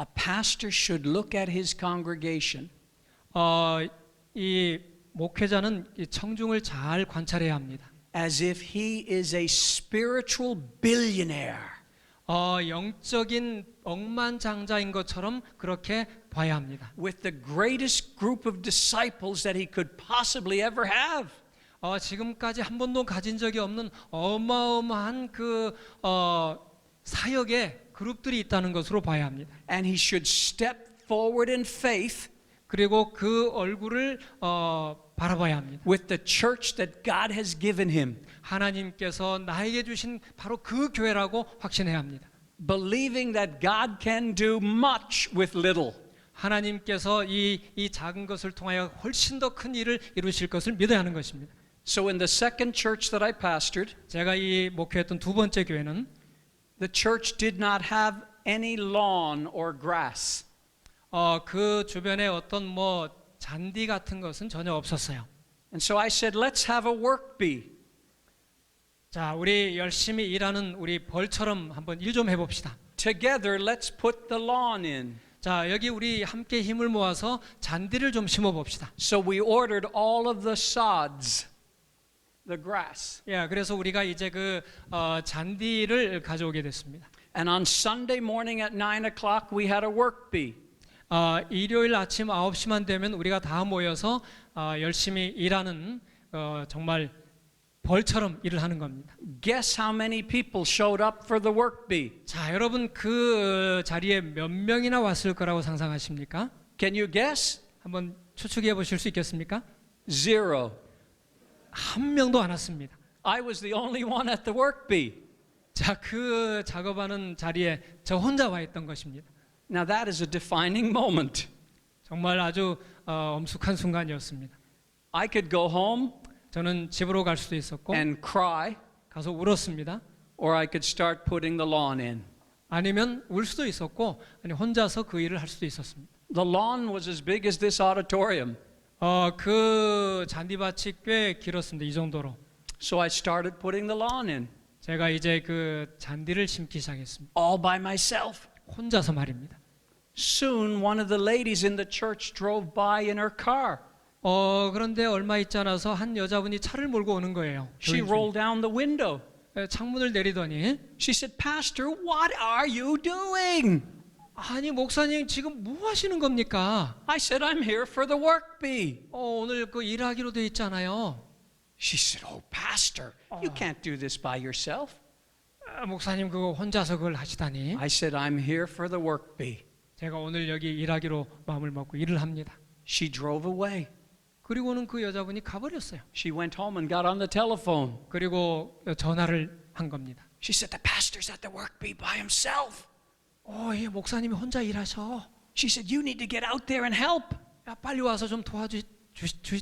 A pastor should look at his congregation 이 목회자는 이 청중을 잘 관찰해야 합니다. as if he is a spiritual billionaire. 영적인 억만장자인 것처럼 그렇게 봐야 합니다. With the greatest group of disciples that he could possibly ever have. 지금까지 한 번도 가진 적이 없는 어마어마한 그 사역의 그룹들이 있다는 것으로 봐야 합니다. And he should step forward in faith 그리고 그 얼굴을 바라봐야 합니다. with the church that God has given him, 하나님께서 나에게 주신 바로 그 교회라고 확신해야 합니다. believing that God can do much with little. 하나님께서 이 작은 것을 통하여 훨씬 더 큰 일을 이루실 것을 믿어야 하는 것입니다. So in the second church that I pastored, 제가 이 목회했던 두 번째 교회는 the church did not have any lawn or grass. 그 주변에 어떤 뭐 잔디 같은 것은 전혀 없었어요. And so I said, let's have a work bee. 자, 우리 열심히 일하는 우리 벌처럼 한번 일 좀 해봅시다. Together, let's put the lawn in. 자, 여기 우리 함께 힘을 모아서 잔디를 좀 심어봅시다. So we ordered all of the sods, the grass. 예, 그래서 우리가 이제 그 잔디를 가져오게 됐습니다. And on Sunday morning at 9 o'clock, we had a work bee. 일요일 아침 9시만 되면 우리가 다 모여서 열심히 일하는 정말 벌처럼 일을 하는 겁니다. Guess how many people showed up for the work bee? 자, 여러분 그 자리에 몇 명이나 왔을 거라고 상상하십니까? Can you guess? 한번 추측해 보실 수 있겠습니까? 0. 한 명도 안 왔습니다. I was the only one at the work bee. 자, 그 작업하는 자리에 저 혼자 와 있던 것입니다. Now that is a defining moment. 정말 아주 엄숙한 순간이었습니다. I could go home 저는 집으로 갈 수도 있었고 and cry, 가서 울었습니다. or I could start putting the lawn in. 아니면 울 수도 있었고 아니 혼자서 그 일을 할 수도 있었습니다. The lawn was as big as this auditorium. 그 잔디밭이 꽤 길었습니다. 이 정도로. So I started putting the lawn in, 제가 이제 그 잔디를 심기 시작했습니다. all by myself. 혼자서 말입니다. Soon one of the ladies in the church drove by in her car. 그런데 얼마 있지 않아서 한 여자분이 차를 몰고 오는 거예요. She rolled down the window. 창문을 내리더니 She said, Pastor, what are you doing? 아니 목사님 지금 뭐 하시는 겁니까? I said, I'm here for the work bee. 오늘 그 일하기로 돼 있잖아요. She said, Oh, Pastor, you can't do this by yourself. 목사님 그거 혼자서 그걸 하시다니. I said, I'm here for the work bee. 제가 오늘 여기 일하기로 마음을 먹고 일을 합니다. She drove away. 그리고는 그 여자분이 가버렸어요. She went home and got on the telephone. 그리고 전화를 한 겁니다. She said, The pastor's at the work bee by himself. 예, 목사님이 혼자 일하셔. She said, You need to get out there and help. 야, 빨리 와서 좀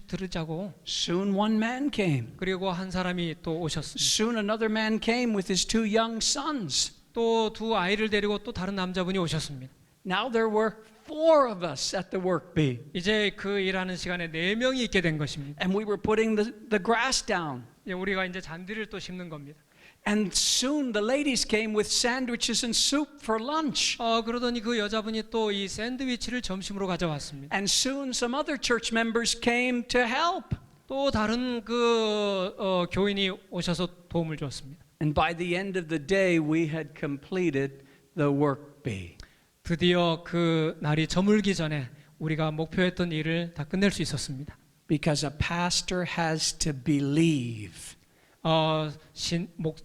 들으자고. Soon one man came. 그리고 한 사람이 또 오셨습니다. Soon another man came with his 2 young sons. 또 두 아이를 데리고 또 다른 남자분이 오셨습니다. Now there were 4 of us at the work bee. 이제 그 일하는 시간에 4명이 있게 된 것입니다. And we were putting the grass down. 우리가 이제 잔디를 또 심는 겁니다. And soon the ladies came with sandwiches and soup for lunch. 그러더니 그 여자분이 또 이 샌드위치를 점심으로 가져왔습니다. And soon some other church members came to help. 또 다른 그 교인이 오셔서 도움을 주었습니다. And by the end of the day we had completed the work bee. 드디어 그 날이 저물기 전에 우리가 목표했던 일을 다 끝낼 수 있었습니다. Because a pastor has to believe.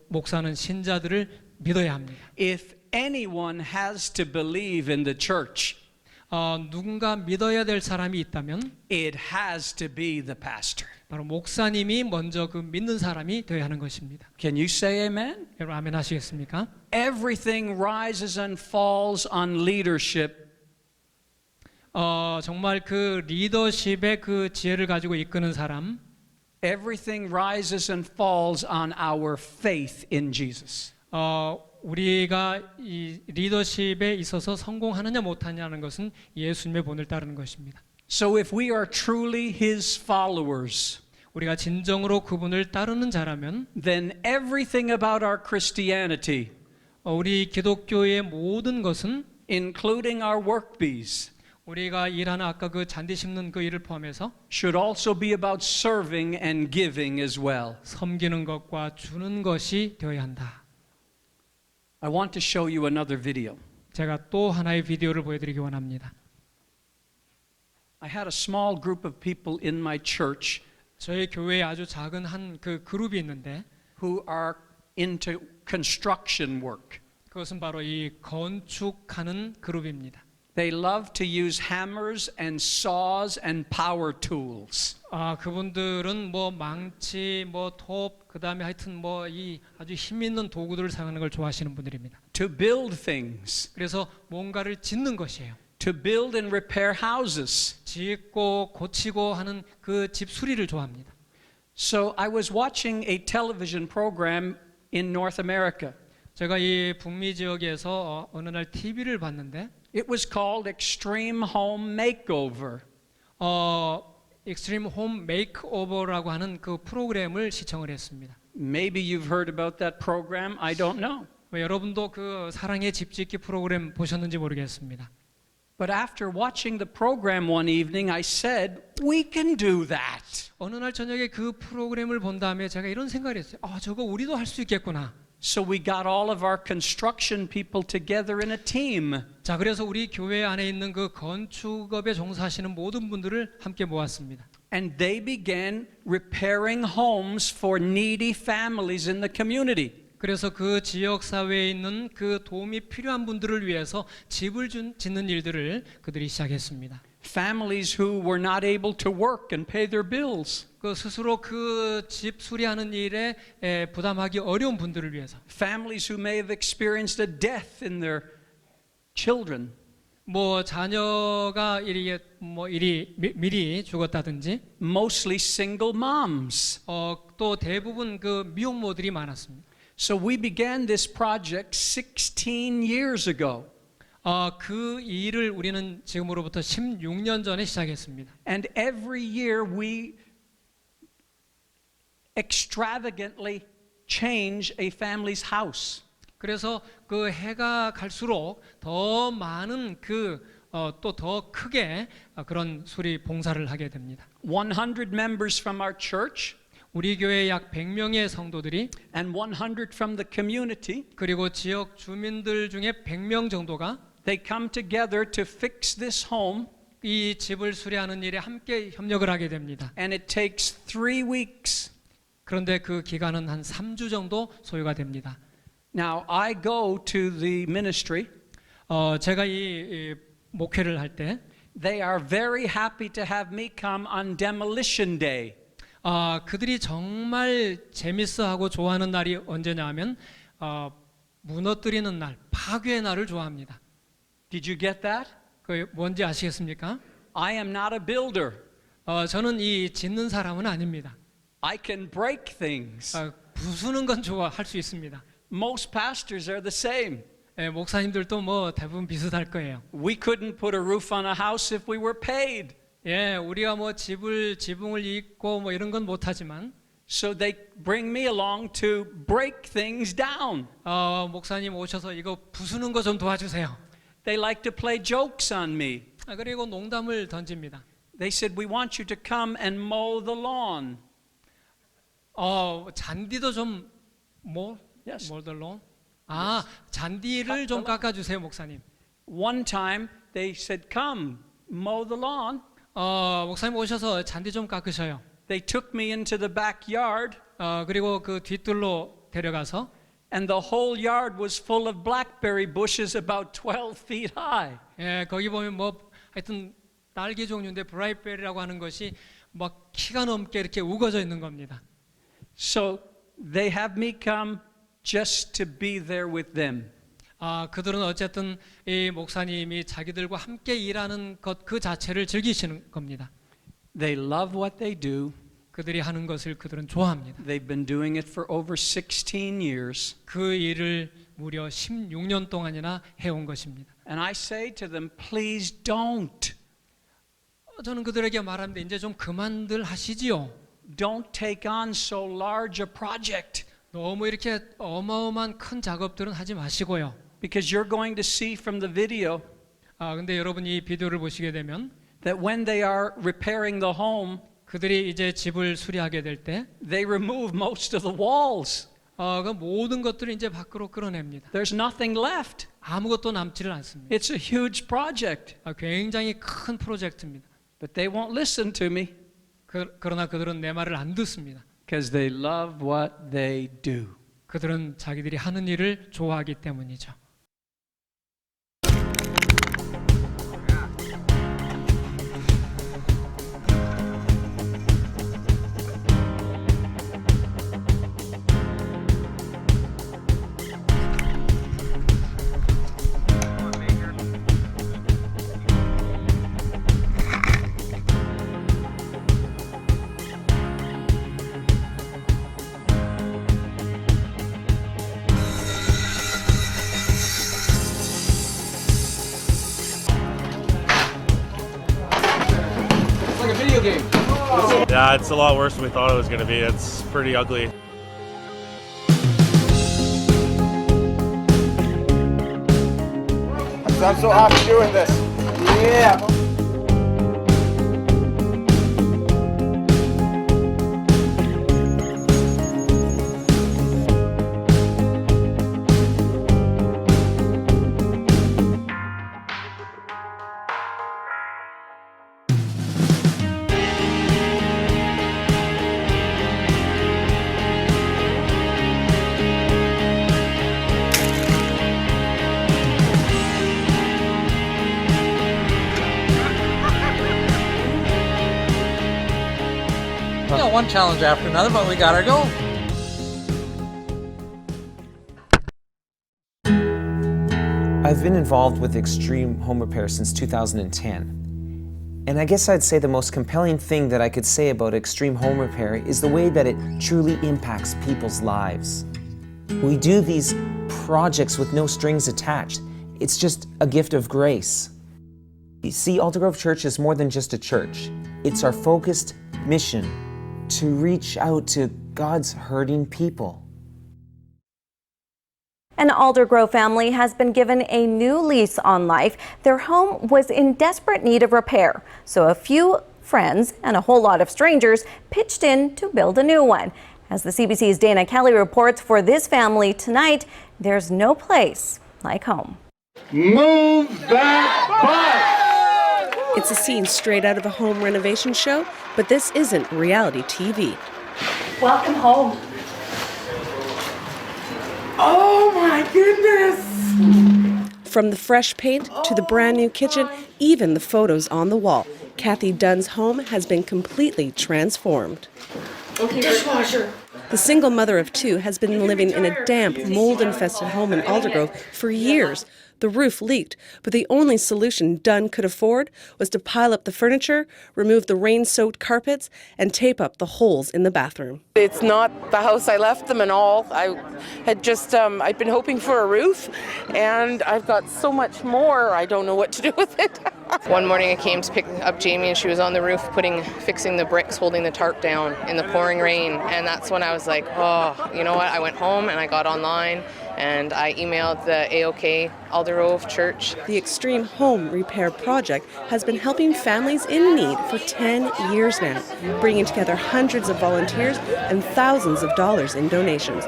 목사는 신자들을 믿어야 합니다. If anyone has to believe in the church, 누군가 믿어야 될 사람이 있다면 it has to be the pastor. 바로 목사님이 먼저 그 믿는 사람이 되어야 하는 것입니다. Can you say amen? 여러분 아멘 하시겠습니까? Everything rises and falls on leadership. 정말 그 리더십의 그 지혜를 가지고 이끄는 사람, Everything rises and falls on our faith in Jesus. 우리가 이 리더십에 있어서 성공하느냐 못하느냐는 것은 예수님의 본을 따르는 것입니다. So if we are truly his followers, 우리가 진정으로 그분을 따르는 자라면 then everything about our Christianity, 우리 기독교의 모든 것은 including our work bees, 우리가 일하는 아까 그 잔디 심는 그 일을 포함해서 should also be about serving and giving as well. 섬기는 것과 주는 것이 되어야 한다. I want to show you another video. 제가 또 하나의 비디오를 보여드리기 원합니다. I had a small group of people in my church 저희 교회에 아주 작은 한 그 그룹이 있는데 who are into construction work. 그것은 바로 이 건축하는 그룹입니다. They love to use hammers and saws and power tools. 그분들은 뭐 망치, 뭐 톱, 그다음에 하여튼 뭐 이 아주 힘 있는 도구들을 사용하는 걸 좋아하시는 분들입니다. To build things, 그래서 뭔가를 짓는 것이에요. to build and repair houses. 짓고 고치고 하는 그 집 수리를 좋아합니다. So I was watching a television program in North America. 제가 이 북미 지역에서 어느 날 TV를 봤는데 It was called Extreme Home Makeover. 익스트림 홈 메이크오버라고 하는 그 프로그램을 시청을 했습니다. Maybe you've heard about that program. I don't know. 여러분도 그 사랑의 집 짓기 프로그램 보셨는지 모르겠습니다. But after watching the program one evening, I said, we can do that. 어느 날 저녁에 그 프로그램을 본 다음에 제가 이런 생각을 했어요. 저거 우리도 할 수 있겠구나. So we got all of our construction people together in a team. 자, 그래서 우리 교회 안에 있는 그 건축업에 종사하시는 모든 분들을 함께 모았습니다. And they began repairing homes for needy families in the community. 그래서 그 지역 사회에 있는 그 도움이 필요한 분들을 위해서 집을 짓는 일들을 그들이 시작했습니다. Families who were not able to work and pay their bills. 그 스스로 그 집 수리하는 일에 부담하기 어려운 분들을 위해서. Families who may have experienced a death in their children. 뭐 자녀가 미리 죽었다든지. Mostly single moms. 또 대부분 그 미혼모들이 많았습니다. So we began this project 16 years ago. 그 일을 우리는 지금으로부터 16년 전에 시작했습니다. And every year we extravagantly change a family's house. 그래서 그 해가 갈수록 더 많은 또 더 크게 그런 수리 봉사를 하게 됩니다. 100 members from our church 우리 교회 약 100명의 성도들이 and 100 from the community, 그리고 지역 주민들 중에 100명 정도가 they come together to fix this home. 이 집을 수리하는 일에 함께 협력을 하게 됩니다. And it takes 3 weeks. 그런데 그 기간은 한 3주 정도 소요가 됩니다. Now I go to the ministry. 제가 이 목회를 할 때 They are very happy to have me come on demolition day. 그들이 정말 재밌어하고 좋아하는 날이 언제냐 하면 무너뜨리는 날, 파괴의 날을 좋아합니다. Did you get that? 그 뭔지 아시겠습니까? I am not a builder. 저는 이 짓는 사람은 아닙니다. I can break things. 부수는 건 할 수 있습니다. Most pastors are the same. 목사님들도 뭐 대부분 비슷할 거예요. We couldn't put a roof on a house if we were paid. 우리가 뭐 지붕을 잇고 뭐 이런 건 못하지만. So they bring me along to break things down. 목사님 오셔서 이거 부수는 거 좀 도와주세요. They like to play jokes on me. 그리고 농담을 던집니다. They said, we want you to come and mow the lawn. 잔디도 좀 Yes. 몰더론. 잔디를 좀 깎아주세요, 목사님. One time they said, come, mow the lawn. 목사님 오셔서 잔디 좀 깎으셔요. They took me into the backyard. 그리고 그 뒤뜰로 데려가서 And the whole yard was full of blackberry bushes about 12 feet high. 거기 보면 뭐 하여튼 딸기 종류인데 브라이베리라고 하는 것이 막 키가 넘게 이렇게 우거져 있는 겁니다. So they have me come just to be there with them. 그들은 어쨌든 이 목사님이 자기들과 함께 일하는 것 그 자체를 즐기시는 겁니다. They love what they do. 그들이 하는 것을 그들은 좋아합니다. They've been doing it for over 16 years. 그 일을 무려 16년 동안이나 해온 것입니다. And I say to them, please don't. 저는 그들에게 말합니다. 이제 좀 그만들 하시지요. Don't take on so large a project. 너무 이렇게 어마어마한 큰 작업들은 하지 마시고요. Because you're going to see from the video 근데 여러분이 이 비디오를 보시게 되면 that when they are repairing the home, 그들이 이제 집을 수리하게 될 때 they remove most of the walls. 그 모든 것들을 이제 밖으로 끌어냅니다. There's nothing left. 아무것도 남지를 않습니다. It's a huge project. 굉장히 큰 프로젝트입니다. But they won't listen to me 그러나 그들은 내 말을 안 듣습니다. because they love what they do. 그들은 자기들이 하는 일을 좋아하기 때문이죠. Yeah, it's a lot worse than we thought it was going to be. It's pretty ugly. I'm so happy doing this. Yeah. One challenge after another, but we got our goal. I've been involved with extreme home repair since 2010. And I guess I'd say the most compelling thing that I could say about extreme home repair is the way that it truly impacts people's lives. We do these projects with no strings attached. It's just a gift of grace. You see, Aldergrove Church is more than just a church. It's our focused mission to reach out to God's hurting people. An Aldergrove family has been given a new lease on life. Their home was in desperate need of repair, so a few friends and a whole lot of strangers pitched in to build a new one. As the CBC's Dana Kelly reports, for this family tonight, there's no place like home. Move that bus! It's a scene straight out of a home renovation show, but this isn't reality TV. Welcome home. Oh my goodness! From the fresh paint to the brand new kitchen, even the photos on the wall, Kathy Dunn's home has been completely transformed. Okay, dishwasher. The single mother of two has been living in a damp, mold-infested home in Aldergrove for years. The roof leaked, but the only solution Dunn could afford was to pile up the furniture, remove the rain-soaked carpets, and tape up the holes in the bathroom. It's not the house I left them and all. I had just, I'd been hoping for a roof, and I've got so much more. I don't know what to do with it. One morning I came to pick up Jamie and she was on the roof fixing the bricks, holding the tarp down in the pouring rain. And that's when I was like, oh, you know what? I went home and I got online and I emailed the AOK Aldergrove Church. The Extreme Home Repair Project has been helping families in need for 10 years now, bringing together hundreds of volunteers and thousands of dollars in donations.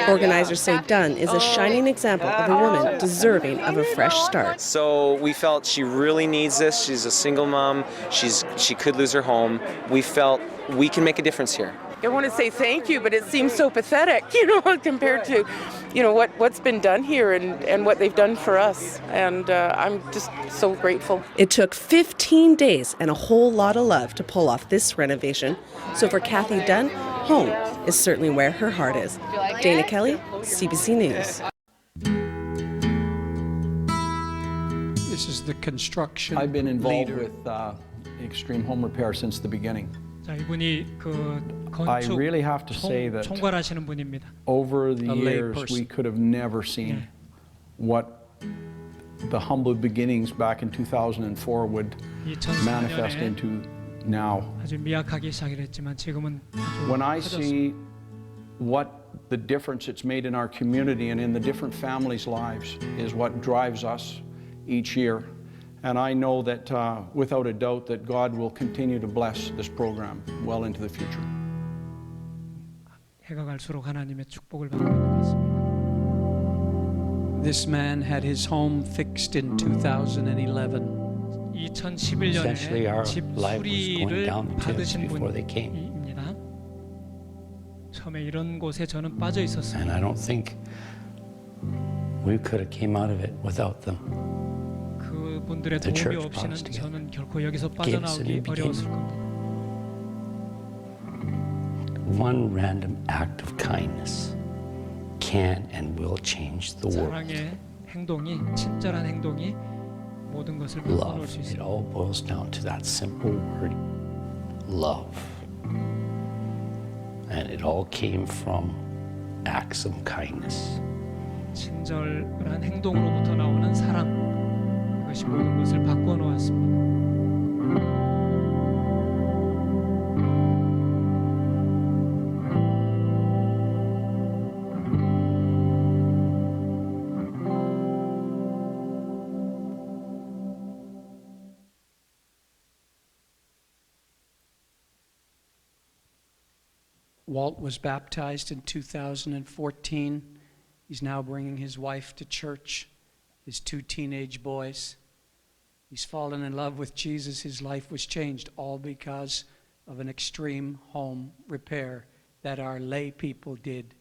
Organizers say Dunn is a shining example of a woman deserving of a fresh start. So we felt she really needs this. She's a single mom. She could lose her home. We felt we can make a difference here. I want to say thank you, but it seems so pathetic, compared to, what's been done here and what they've done for us. And I'm just so grateful. It took 15 days and a whole lot of love to pull off this renovation. So for Kathy Dunn, home is certainly where her heart is. Dana Kelly, CBC News. This is the construction I've been involved leader. with Extreme Home Repair since the beginning. 자, 이분이 그 I 건축 really have to say that 총괄하시는 분입니다. over the A lay years person. we could have never seen what the humble beginnings back in 2004 would manifest 2004년에 into now. 아주 미약하게 시작했지만 지금은 When I see what the difference it's made in our community and in the different families' lives is what drives us each year. And I know that without a doubt that God will continue to bless this program well into the future. 해가 갈수록 하나님의 축복을 받고 있는 것 같습니다. This man had his home fixed in 2011. 2011년에 집 수리를 받으신 분입니다. 처음에 이런 곳에 저는 빠져 있었습니다. And I don't think we could have came out of it without them. 그분들의 도움이 없이는 저는 결코 여기서 빠져나오기 어려웠을 겁니다. One random act of kindness can and will change the world. 사랑의 행동이, 친절한 행동이 모든 것을 바꿔놓을 수 Love. It 있습니다. all boils down to that simple word, love. And it all came from acts of kindness. 친절한 행동으로부터 나오는 사랑, 그것이 모든 것을 바꿔 놓았습니다. Walt was baptized in 2014. He's now bringing his wife to church, his 2 teenage boys. He's fallen in love with Jesus. His life was changed all because of an extreme home repair that our lay people did.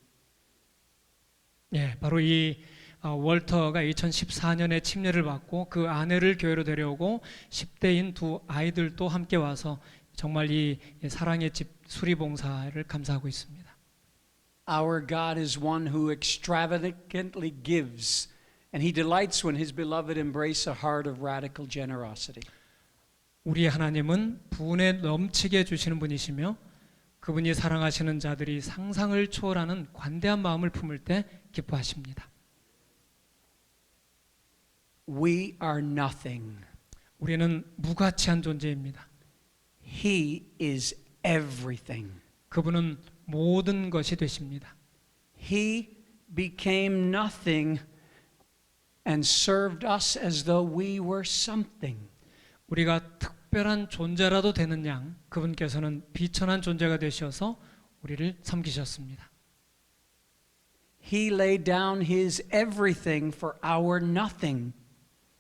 예, 바로 이 월터가 2014년에 침례를 받고 그 아내를 교회로 데려오고 10대인 2 아이들도 함께 와서 정말 이 사랑의 집 수리봉사를 감사하고 있습니다. Our God is one who extravagantly gives, and He delights when His beloved embrace a heart of radical generosity. 우리 하나님은 부은에 넘치게 주시는 분이시며 그분이 사랑하시는 자들이 상상을 초월하는 관대한 마음을 품을 때 기뻐하십니다. We are nothing. 우리는 무가치한 존재입니다. He is everything. 그분은 모든 것이 되십니다. He became nothing and served us as though we were something. 우리가 특별한 존재라도 되는 양 그분께서는 비천한 존재가 되셔서 우리를 섬기셨습니다. He laid down His everything for our nothing.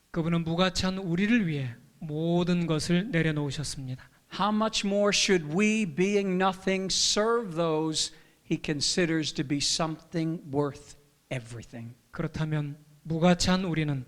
그분은 무가치한 우리를 위해 모든 것을 내려놓으셨습니다. How much more should we, being nothing, serve those He considers to be something worth everything? 그렇다면 무가치한 우리는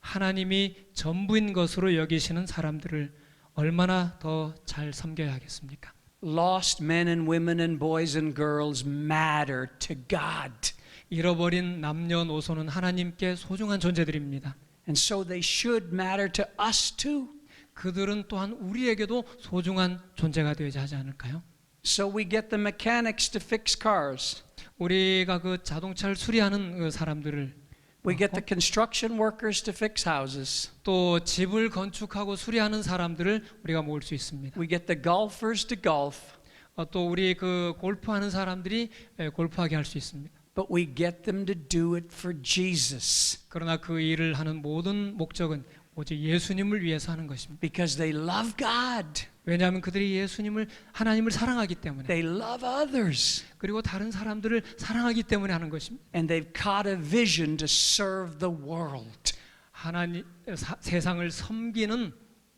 하나님이 전부인 것으로 여기시는 사람들을 얼마나 더 잘 섬겨야 하겠습니까? Lost men and women and boys and girls matter to God. 잃어버린 남녀노소는 하나님께 소중한 존재들입니다. And so they should matter to us too. 그들은 또한 우리에게도 소중한 존재가 되어야 하지 않을까요? So we get the mechanics to fix cars. 우리가 그 자동차를 수리하는 그 사람들을 We get the construction workers to fix houses. 또 집을 건축하고 수리하는 사람들을 우리가 모을 수 있습니다. We get the golfers to golf. 또 우리 그 골프하는 사람들이 골프하게 할 수 있습니다. But we get them to do it for Jesus. 그러나 그 일을 하는 모든 목적은 오직 예수님을 위해서 하는 것입니다. Because they love God. 왜냐하면 그들이 하나님을 사랑하기 때문에. They love others. 그리고 다른 사람들을 사랑하기 때문에 하는 것입니다. And they've caught a vision to serve the world. 세상을 섬기는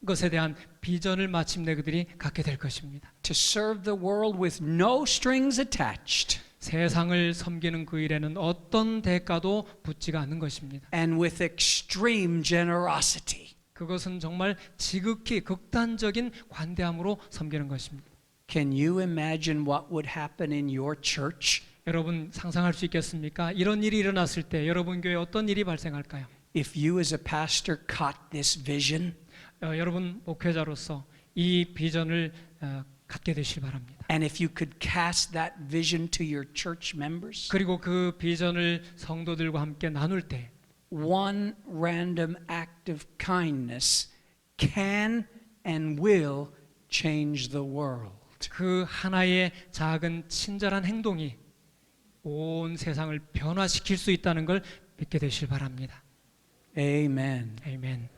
것에 대한 비전을 마침내 그들이 갖게 될 것입니다. To serve the world with no strings attached. 세상을 섬기는 그 일에는 어떤 대가도 붙지가 않는 것입니다. And with extreme generosity. 그것은 정말 지극히 극단적인 관대함으로 섬기는 것입니다. Can you imagine what would happen in your church? 여러분 상상할 수 있겠습니까? 이런 일이 일어났을 때 여러분 교회에 어떤 일이 발생할까요? If you as a pastor caught this vision. 여러분 목회자로서 이 비전을 갖게 되시기 바랍니다. And if you could cast that vision to your church members. 그리고 그 비전을 성도들과 함께 나눌 때 one random act of kindness can and will change the world. 그 하나의 작은 친절한 행동이 온 세상을 변화시킬 수 있다는 걸 믿게 되시길 바랍니다. Amen. 아멘.